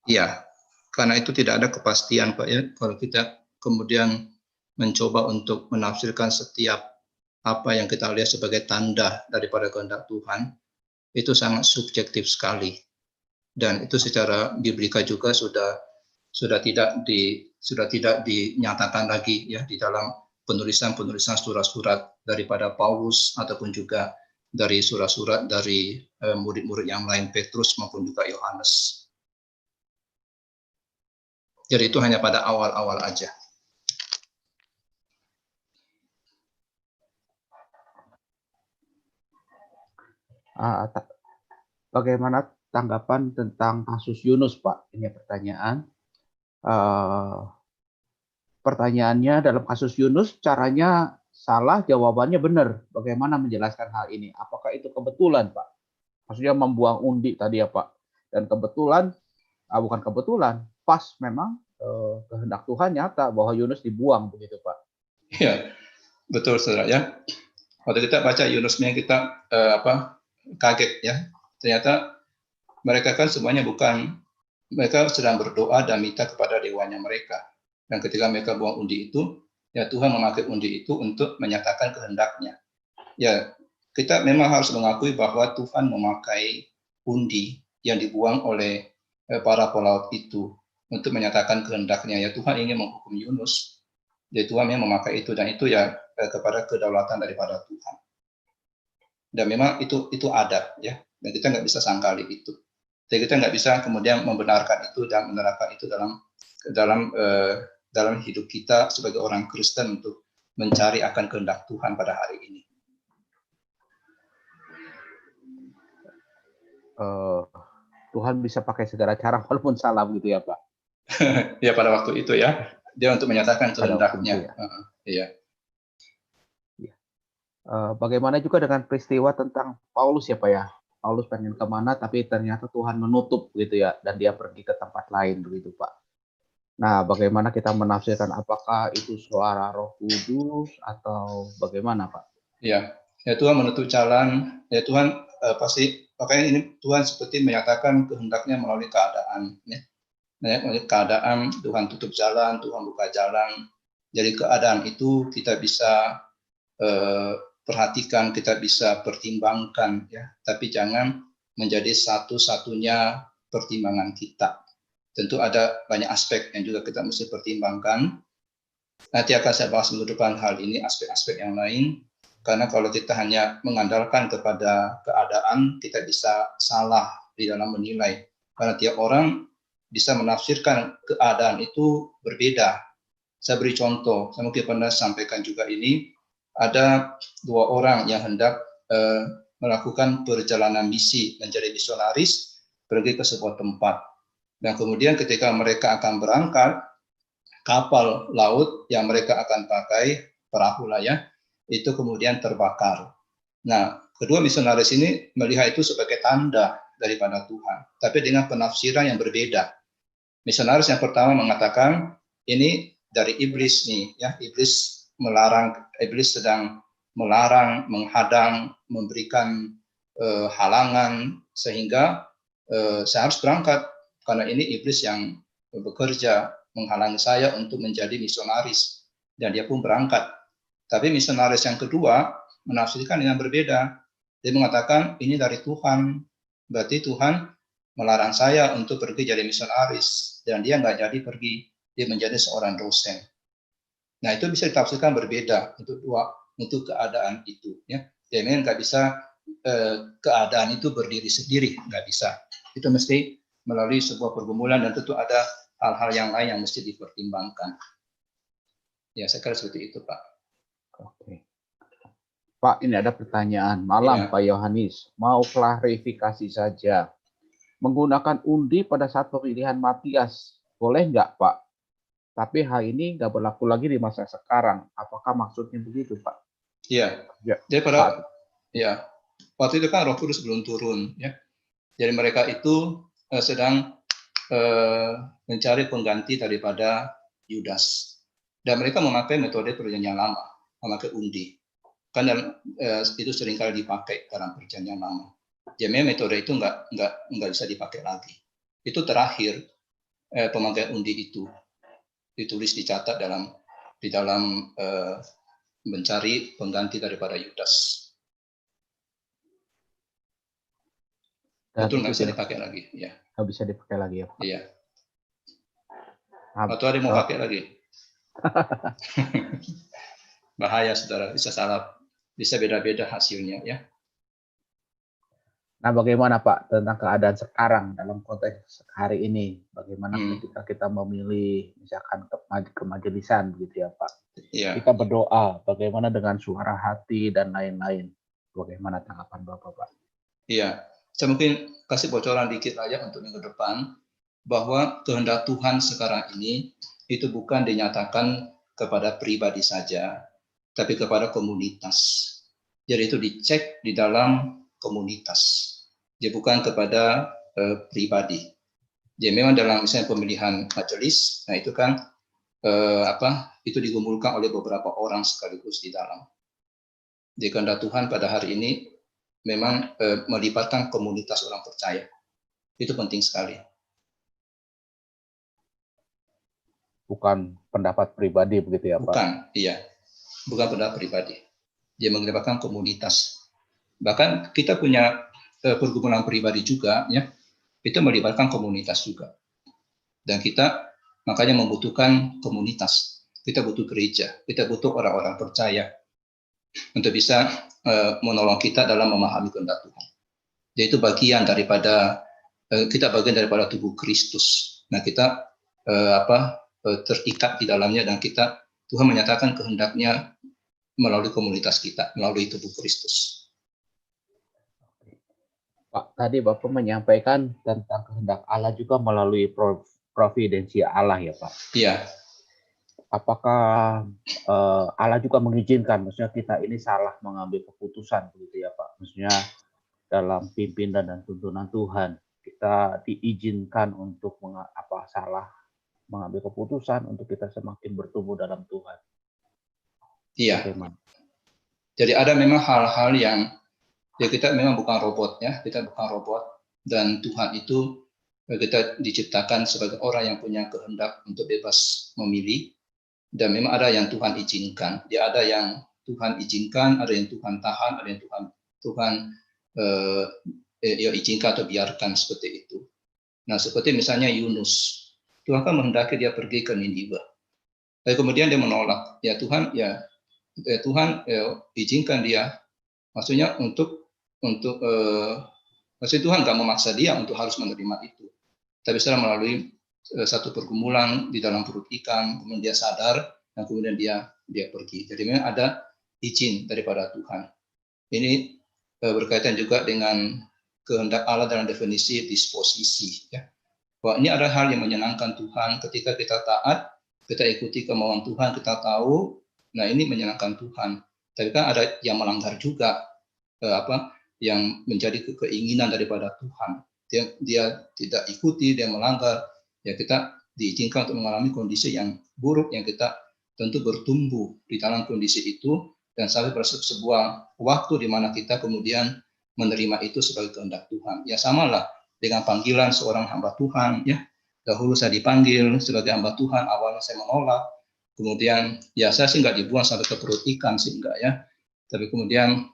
Iya, karena itu tidak ada kepastian Pak ya. Kalau kita kemudian mencoba untuk menafsirkan setiap apa yang kita lihat sebagai tanda daripada kehendak Tuhan, itu sangat subjektif sekali. Dan itu secara biblika juga sudah tidak dinyatakan lagi ya di dalam penulisan surat-surat daripada Paulus ataupun juga dari surat-surat dari murid-murid yang lain, Petrus maupun juga Yohanes. Jadi itu hanya pada awal-awal aja. Bagaimana tanggapan tentang kasus Yunus, Pak? Ini pertanyaan. Pertanyaannya dalam kasus Yunus, caranya salah, jawabannya benar. Bagaimana menjelaskan hal ini? Apakah itu kebetulan, Pak? Maksudnya membuang undi tadi ya, Pak. Dan kebetulan, bukan kebetulan, pas memang kehendak Tuhan nyata bahwa Yunus dibuang begitu, Pak. Ya, betul saudara ya. Waktu kita baca Yunusnya kita kaget ya. Ternyata mereka kan semuanya mereka sedang berdoa dan minta kepada dewanya mereka. Dan ketika mereka buang undi itu, ya Tuhan memakai undi itu untuk menyatakan kehendaknya. Ya, kita memang harus mengakui bahwa Tuhan memakai undi yang dibuang oleh para pelaut itu untuk menyatakan kehendaknya. Ya Tuhan ingin menghukum Yunus. Jadi Tuhan memang memakai itu, dan itu ya kepada kedaulatan daripada Tuhan. Dan memang itu ada ya, dan kita nggak bisa sangkali itu. Jadi kita nggak bisa kemudian membenarkan itu dan menerapkan itu dalam hidup kita sebagai orang Kristen untuk mencari akan kehendak Tuhan pada hari ini. Tuhan bisa pakai segala cara walaupun salah begitu ya Pak? Ya pada waktu itu ya, dia untuk menyatakan kehendaknya. Iya. Bagaimana juga dengan peristiwa tentang Paulus ya Pak ya? Paulus pengen kemana tapi ternyata Tuhan menutup gitu ya, dan dia pergi ke tempat lain begitu Pak. Nah, bagaimana kita menafsirkan, apakah itu suara Roh Kudus atau bagaimana Pak? Ya Tuhan menutup jalan. Ya Tuhan pasti, makanya ini Tuhan seperti menyatakan kehendaknya melalui keadaan. Ya. Melalui keadaan Tuhan tutup jalan, Tuhan buka jalan. Jadi keadaan itu kita bisa perhatikan, kita bisa pertimbangkan ya, tapi jangan menjadi satu-satunya pertimbangan kita. Tentu ada banyak aspek yang juga kita mesti pertimbangkan. Nanti akan saya bahas minggu depan hal ini, aspek-aspek yang lain. Karena kalau kita hanya mengandalkan kepada keadaan, kita bisa salah di dalam menilai. Karena tiap orang bisa menafsirkan keadaan itu berbeda. Saya beri contoh, saya mungkin pernah sampaikan juga ini. Ada dua orang yang hendak melakukan perjalanan misi, menjadi misionaris, pergi ke sebuah tempat. Dan kemudian ketika mereka akan berangkat, kapal laut yang mereka akan pakai, perahu lah ya, itu kemudian terbakar. Nah, kedua misionaris ini melihat itu sebagai tanda daripada Tuhan, tapi dengan penafsiran yang berbeda. Misionaris yang pertama mengatakan, ini dari iblis nih, ya, iblis sedang melarang, menghadang, memberikan halangan, sehingga saya harus berangkat karena ini iblis yang bekerja menghalangi saya untuk menjadi misionaris, dan dia pun berangkat. Tapi misionaris yang kedua menafsirkan dengan berbeda. Dia mengatakan ini dari Tuhan, berarti Tuhan melarang saya untuk pergi jadi misionaris, dan dia nggak jadi pergi. dia menjadi seorang dosen. Nah, itu bisa ditafsirkan berbeda untuk keadaan itu. Ya, memang nggak bisa keadaan itu berdiri sendiri, nggak bisa. Itu mesti melalui sebuah pergumulan dan tentu ada hal-hal yang lain yang mesti dipertimbangkan. Ya, saya kira seperti itu, Pak. Oke. Pak, ini ada pertanyaan. Malam, Ya. Pak Yohanis. Mau klarifikasi saja. Menggunakan undi pada saat pemilihan Matias, boleh nggak, Pak? Tapi hal ini nggak berlaku lagi di masa sekarang. Apakah maksudnya begitu, Pak? Iya. Ya. Jadi waktu itu kan Roh Kudus belum turun, ya. Jadi mereka itu sedang mencari pengganti daripada Yudas. Dan mereka memakai metode perjanjian lama, memakai undi. Kan itu seringkali dipakai dalam perjanjian lama. Jadi metode itu nggak bisa dipakai lagi. Itu terakhir pemakaian undi itu ditulis, dicatat di dalam mencari pengganti daripada Yudas. Betul, nggak bisa dipakai lagi, ya. Nggak bisa dipakai lagi, ya, Pak. Iya. Atau ada yang mau pakai lagi? Bahaya, saudara. Bisa salah, bisa beda-beda hasilnya, ya. Nah, bagaimana, Pak, tentang keadaan sekarang dalam konteks hari ini? Bagaimana ketika kita memilih, misalkan ke majelisan, gitu ya, Pak? Iya. Kita berdoa, bagaimana dengan suara hati dan lain-lain? Bagaimana tanggapan Bapak, Pak? Iya. Saya mungkin kasih bocoran dikit aja untuk minggu depan, bahwa kehendak Tuhan sekarang ini itu bukan dinyatakan kepada pribadi saja, tapi kepada komunitas. Jadi itu dicek di dalam komunitas. Jadi bukan kepada pribadi. Jadi memang dalam misalnya pemilihan majelis, nah itu kan itu digumulkan oleh beberapa orang sekaligus di dalam. Jadi kehendak Tuhan pada hari ini memang melibatkan komunitas orang percaya. Itu penting sekali. Bukan pendapat pribadi begitu ya, Pak? Bukan, iya. Bukan pendapat pribadi. Dia melibatkan komunitas. Bahkan kita punya pergumulan pribadi juga, ya. Itu melibatkan komunitas juga. Dan kita makanya membutuhkan komunitas. Kita butuh gereja, kita butuh orang-orang percaya untuk bisa menolong kita dalam memahami kehendak Tuhan. Jadi itu bagian daripada kita bagian daripada tubuh Kristus. Nah, kita terikat di dalamnya dan Tuhan menyatakan kehendaknya melalui komunitas kita, melalui tubuh Kristus. Pak, tadi Bapak menyampaikan tentang kehendak Allah juga melalui providensi Allah ya, Pak? Iya. Apakah Allah juga mengizinkan, maksudnya kita ini salah mengambil keputusan begitu ya, Pak? Maksudnya dalam pimpinan dan tuntunan Tuhan, kita diizinkan untuk salah mengambil keputusan untuk kita semakin bertumbuh dalam Tuhan. Iya. Bagaimana? Jadi ada memang hal-hal yang ya kita memang bukan robot ya, kita bukan robot, dan Tuhan itu kita diciptakan sebagai orang yang punya kehendak untuk bebas memilih, dan memang ada yang Tuhan izinkan. Dia ada yang Tuhan izinkan, ada yang Tuhan tahan, ada yang Tuhan izinkan atau biarkan seperti itu. Nah, seperti misalnya Yunus, Tuhan kan menghendaki dia pergi ke Niniwe, tapi kemudian dia menolak. Ya Tuhan, Tuhan izinkan dia, maksudnya maksudnya Tuhan nggak memaksa dia untuk harus menerima itu, tapi setelah melalui satu pergumulan di dalam perut ikan, kemudian dia sadar dan kemudian dia pergi. Jadi memang ada izin daripada Tuhan. Ini berkaitan juga dengan kehendak Allah dalam definisi disposisi. Ya. Bahwa ini ada hal yang menyenangkan Tuhan ketika kita taat, kita ikuti kemauan Tuhan, kita tahu, nah ini menyenangkan Tuhan. Tapi kan ada yang melanggar juga, yang menjadi keinginan daripada Tuhan. Dia tidak ikuti, dia melanggar, ya kita diizinkan untuk mengalami kondisi yang buruk yang kita tentu bertumbuh di dalam kondisi itu dan sampai pada sebuah waktu di mana kita kemudian menerima itu sebagai kehendak Tuhan. Ya samalah dengan panggilan seorang hamba Tuhan, ya. Dahulu saya dipanggil sebagai hamba Tuhan, awalnya saya menolak, kemudian ya saya sih nggak dibuang sampai ke perut ikan sih enggak ya, tapi kemudian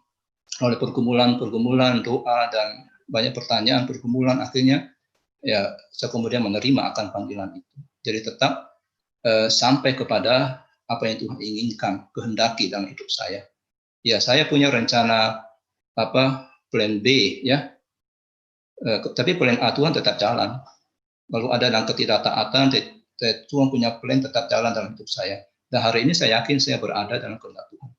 oleh pergumulan doa dan banyak pertanyaan pergumulan akhirnya ya saya kemudian menerima akan panggilan itu. Jadi tetap sampai kepada apa yang Tuhan inginkan, kehendaki dalam hidup saya. Ya, saya punya rencana plan B ya, tapi plan A Tuhan tetap jalan. Lalu ada dalam ketidaktaatan, Tuhan punya plan tetap jalan dalam hidup saya. Dan hari ini saya yakin saya berada dalam kehendak Tuhan.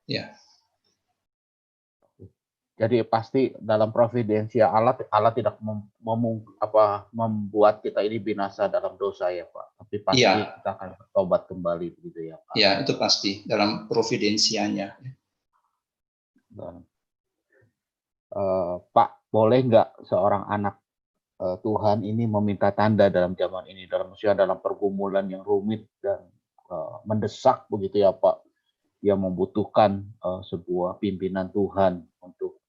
Ya. Jadi pasti dalam providensia Allah tidak membuat kita ini binasa dalam dosa ya Pak. Tapi pasti kita akan bertobat kembali begitu ya Pak. Ya, itu pasti dalam providensianya. Dan, Pak, boleh nggak seorang anak Tuhan ini meminta tanda dalam zaman ini, dalam pergumulan yang rumit dan mendesak begitu ya Pak, yang membutuhkan sebuah pimpinan Tuhan untuk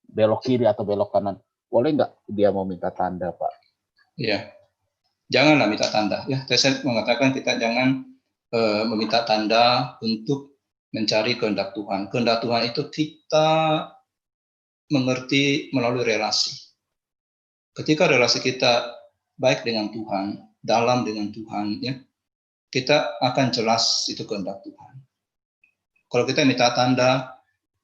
belok kiri atau belok kanan, boleh nggak dia mau minta tanda Pak? Iya, janganlah minta tanda ya. Saya mengatakan kita jangan meminta tanda untuk mencari kehendak Tuhan. Kehendak Tuhan itu kita mengerti melalui relasi. Ketika relasi kita baik dengan Tuhan, dalam dengan Tuhan, ya, kita akan jelas itu kehendak Tuhan. Kalau kita minta tanda,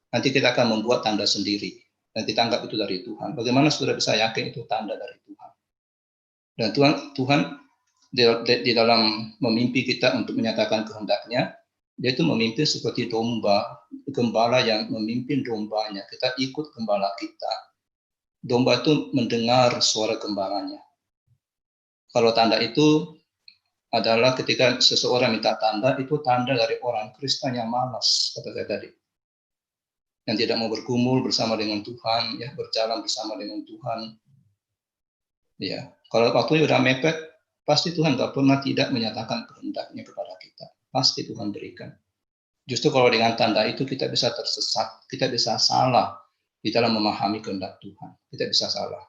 nanti kita akan membuat tanda sendiri dan kita anggap itu dari Tuhan. Bagaimana saudara bisa yakin itu tanda dari Tuhan? Dan Tuhan di dalam memimpi kita untuk menyatakan kehendaknya, dia itu memimpin seperti domba, gembala yang memimpin dombanya. Kita ikut gembala kita. Domba itu mendengar suara gembalanya. Kalau tanda itu adalah ketika seseorang minta tanda, itu tanda dari orang Kristen yang malas, kata saya tadi. Yang tidak mau bergumul bersama dengan Tuhan, ya, berjalan bersama dengan Tuhan. Ya, kalau waktunya udah mepet, pasti Tuhan gak pernah tidak menyatakan kehendaknya kepada kita. Pasti Tuhan berikan. Justru kalau dengan tanda itu kita bisa tersesat, kita bisa salah di dalam memahami kehendak Tuhan. Kita bisa salah.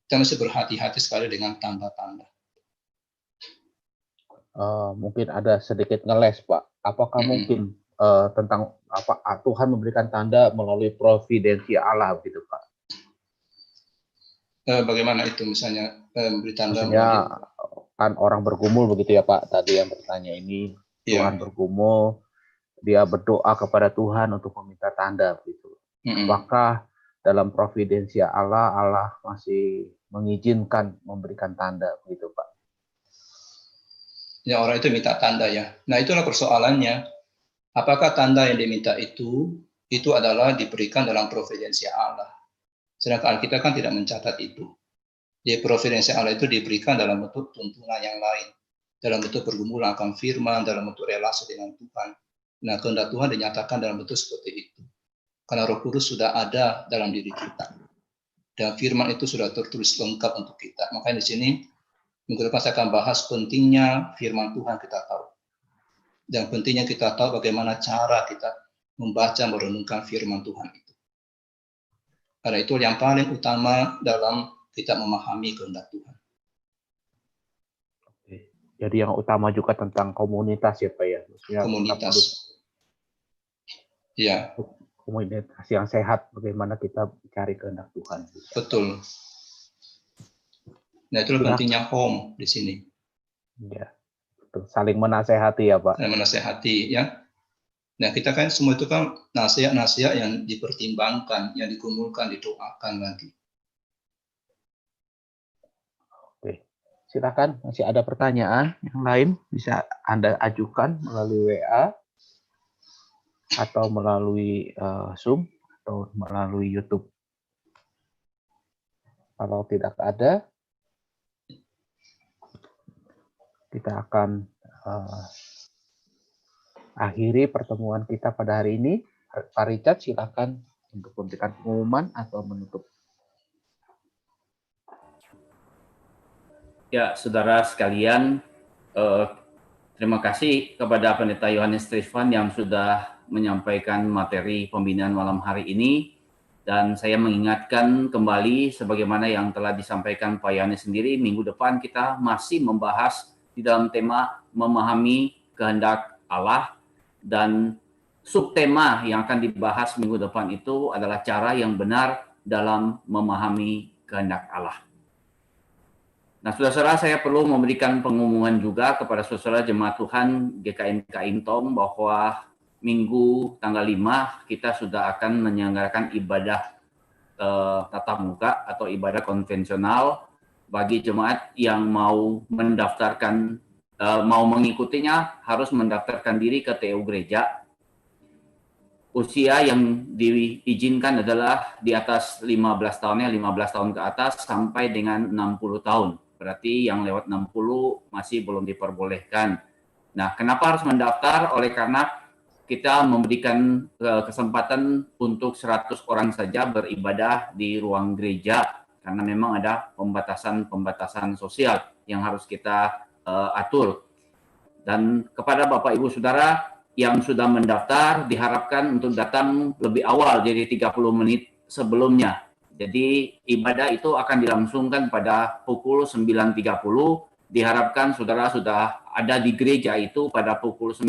Kita mesti berhati-hati sekali dengan tanda-tanda. Mungkin ada sedikit ngeles Pak. Apakah mungkin tentang Tuhan memberikan tanda melalui providensi Allah gitu Pak? Bagaimana itu misalnya memberi tanda? Maksudnya kan orang bergumul begitu ya Pak, tadi yang bertanya ini, Tuhan bergumul, dia berdoa kepada Tuhan untuk meminta tanda gitu. Apakah dalam providensi Allah masih mengizinkan memberikan tanda begitu Pak? Ya, orang itu minta tanda ya. Nah, itulah persoalannya. Apakah tanda yang diminta itu adalah diberikan dalam providensi Allah? Sedangkan Alkitab kan tidak mencatat itu. Di providensi Allah itu diberikan dalam bentuk tuntunan yang lain, dalam bentuk pergumulan akan firman, dalam bentuk relasi dengan Tuhan. Nah, kehendak Tuhan dinyatakan dalam bentuk seperti itu. Karena Roh Kudus sudah ada dalam diri kita. Dan firman itu sudah tertulis lengkap untuk kita. Makanya di sini minggu depan saya akan bahas pentingnya firman Tuhan kita tahu. Dan pentingnya kita tahu bagaimana cara kita membaca, merenungkan firman Tuhan itu. Karena itu yang paling utama dalam kita memahami kehendak Tuhan. Oke. Jadi yang utama juga tentang komunitas ya Pak ya? Maksudnya komunitas. Ya. Komunitas yang sehat, bagaimana kita cari kehendak Tuhan. Betul. Nah, itulah pentingnya home di sini. Ya, betul. Saling menasehati ya Pak. Saling menasehati ya. Nah, kita kan semua itu kan nasihat-nasihat yang dipertimbangkan, yang dikumpulkan, didoakan lagi. Oke, silakan. Masih ada pertanyaan yang lain bisa Anda ajukan melalui WA atau melalui Zoom atau melalui YouTube. Kalau tidak ada, kita akan akhiri pertemuan kita pada hari ini. Pak Richard, silakan untuk memberikan pengumuman atau menutup. Ya, saudara sekalian, terima kasih kepada Pendeta Yohanes Trisvan yang sudah menyampaikan materi pembinaan malam hari ini. Dan saya mengingatkan kembali sebagaimana yang telah disampaikan Pak Yohanes sendiri, minggu depan kita masih membahas di dalam tema memahami kehendak Allah, dan subtema yang akan dibahas minggu depan itu adalah cara yang benar dalam memahami kehendak Allah. Nah, saudara-saudara, saya perlu memberikan pengumuman juga kepada saudara jemaat Tuhan GKIM Kaintong bahwa Minggu tanggal 5 kita sudah akan menyelenggarakan ibadah tatap muka atau ibadah konvensional bagi jemaat yang mau mendaftarkan, mau mengikutinya harus mendaftarkan diri ke TU Gereja. Usia yang diizinkan adalah di atas 15 tahunnya, 15 tahun ke atas sampai dengan 60 tahun. Berarti yang lewat 60 masih belum diperbolehkan. Nah, kenapa harus mendaftar? Oleh karena kita memberikan kesempatan untuk 100 orang saja beribadah di ruang gereja karena memang ada pembatasan sosial yang harus kita atur. Dan kepada Bapak Ibu Saudara yang sudah mendaftar diharapkan untuk datang lebih awal, jadi 30 menit sebelumnya. Jadi ibadah itu akan dilangsungkan pada pukul 9.30. Diharapkan saudara sudah ada di gereja itu pada pukul 9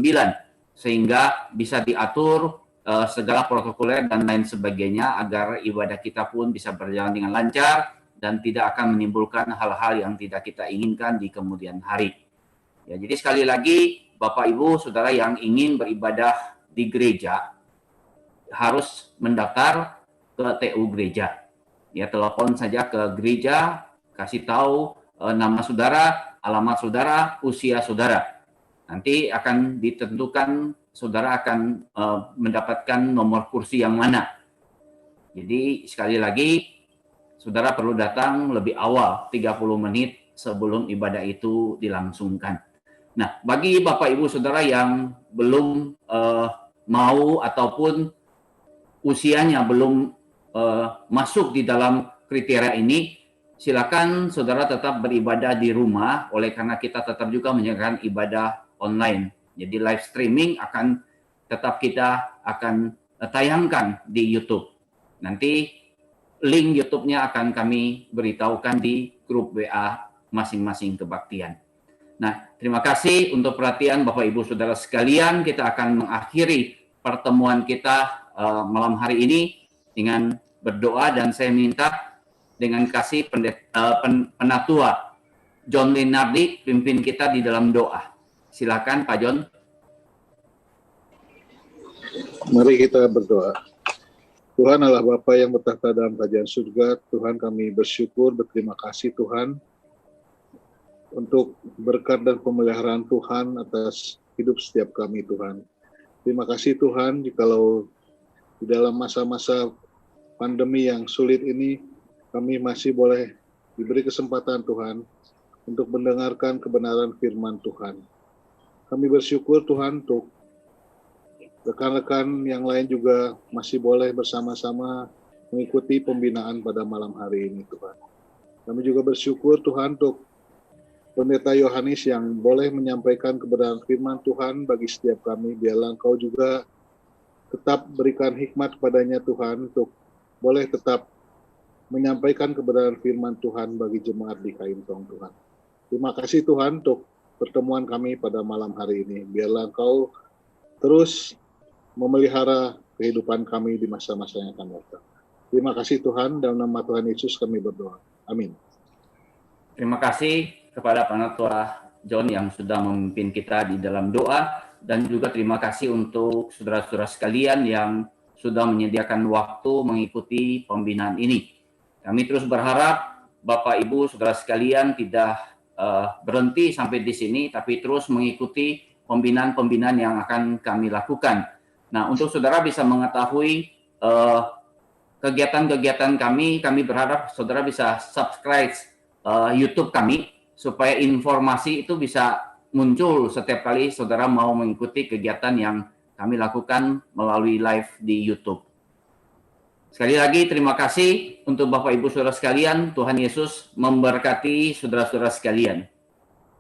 sehingga bisa diatur segala protokoler dan lain sebagainya agar ibadah kita pun bisa berjalan dengan lancar dan tidak akan menimbulkan hal-hal yang tidak kita inginkan di kemudian hari. Ya, jadi sekali lagi Bapak Ibu Saudara yang ingin beribadah di gereja harus mendaftar ke TU gereja. Ya, telepon saja ke gereja, kasih tahu nama saudara, alamat saudara, usia saudara. Nanti akan ditentukan saudara akan mendapatkan nomor kursi yang mana. Jadi sekali lagi saudara perlu datang lebih awal 30 menit sebelum ibadah itu dilangsungkan. Nah, bagi Bapak Ibu Saudara yang belum mau ataupun usianya belum masuk di dalam kriteria ini, silakan saudara tetap beribadah di rumah, oleh karena kita tetap juga menjalankan ibadah online. Jadi live streaming akan tetap kita akan tayangkan di YouTube. Nanti link YouTube-nya akan kami beritahukan di grup WA masing-masing kebaktian. Nah, terima kasih untuk perhatian Bapak Ibu Saudara sekalian. Kita akan mengakhiri pertemuan kita malam hari ini dengan berdoa dan saya minta dengan kasih penatua John Lenardi pimpin kita di dalam doa. Silakan Pak John. Mari kita berdoa. Tuhan Allah Bapa yang bertahta dalam kerajaan surga, Tuhan kami bersyukur, berterima kasih Tuhan untuk berkat dan pemeliharaan Tuhan atas hidup setiap kami Tuhan. Terima kasih Tuhan jikalau di dalam masa-masa pandemi yang sulit ini kami masih boleh diberi kesempatan Tuhan untuk mendengarkan kebenaran firman Tuhan. Kami bersyukur Tuhan untuk rekan-rekan yang lain juga masih boleh bersama-sama mengikuti pembinaan pada malam hari ini Tuhan. Kami juga bersyukur Tuhan untuk Pendeta Yohanes yang boleh menyampaikan kebenaran firman Tuhan bagi setiap kami. Biarlah Engkau juga tetap berikan hikmat kepadanya Tuhan untuk boleh tetap menyampaikan kebenaran firman Tuhan bagi jemaat di Kaintong Tuhan. Terima kasih Tuhan untuk pertemuan kami pada malam hari ini. Biarlah Engkau terus memelihara kehidupan kami di masa-masa yang akan datang. Terima kasih Tuhan, dalam nama Tuhan Yesus kami berdoa. Amin. Terima kasih kepada Penatua John yang sudah memimpin kita di dalam doa dan juga terima kasih untuk saudara-saudara sekalian yang sudah menyediakan waktu mengikuti pembinaan ini. Kami terus berharap Bapak Ibu saudara sekalian tidak berhenti sampai di sini tapi terus mengikuti pembinaan-pembinaan yang akan kami lakukan. Nah, untuk saudara bisa mengetahui kegiatan-kegiatan kami berharap saudara bisa subscribe YouTube kami supaya informasi itu bisa muncul setiap kali saudara mau mengikuti kegiatan yang kami lakukan melalui live di YouTube. Sekali lagi terima kasih untuk Bapak Ibu Saudara sekalian. Tuhan Yesus memberkati saudara-saudara sekalian.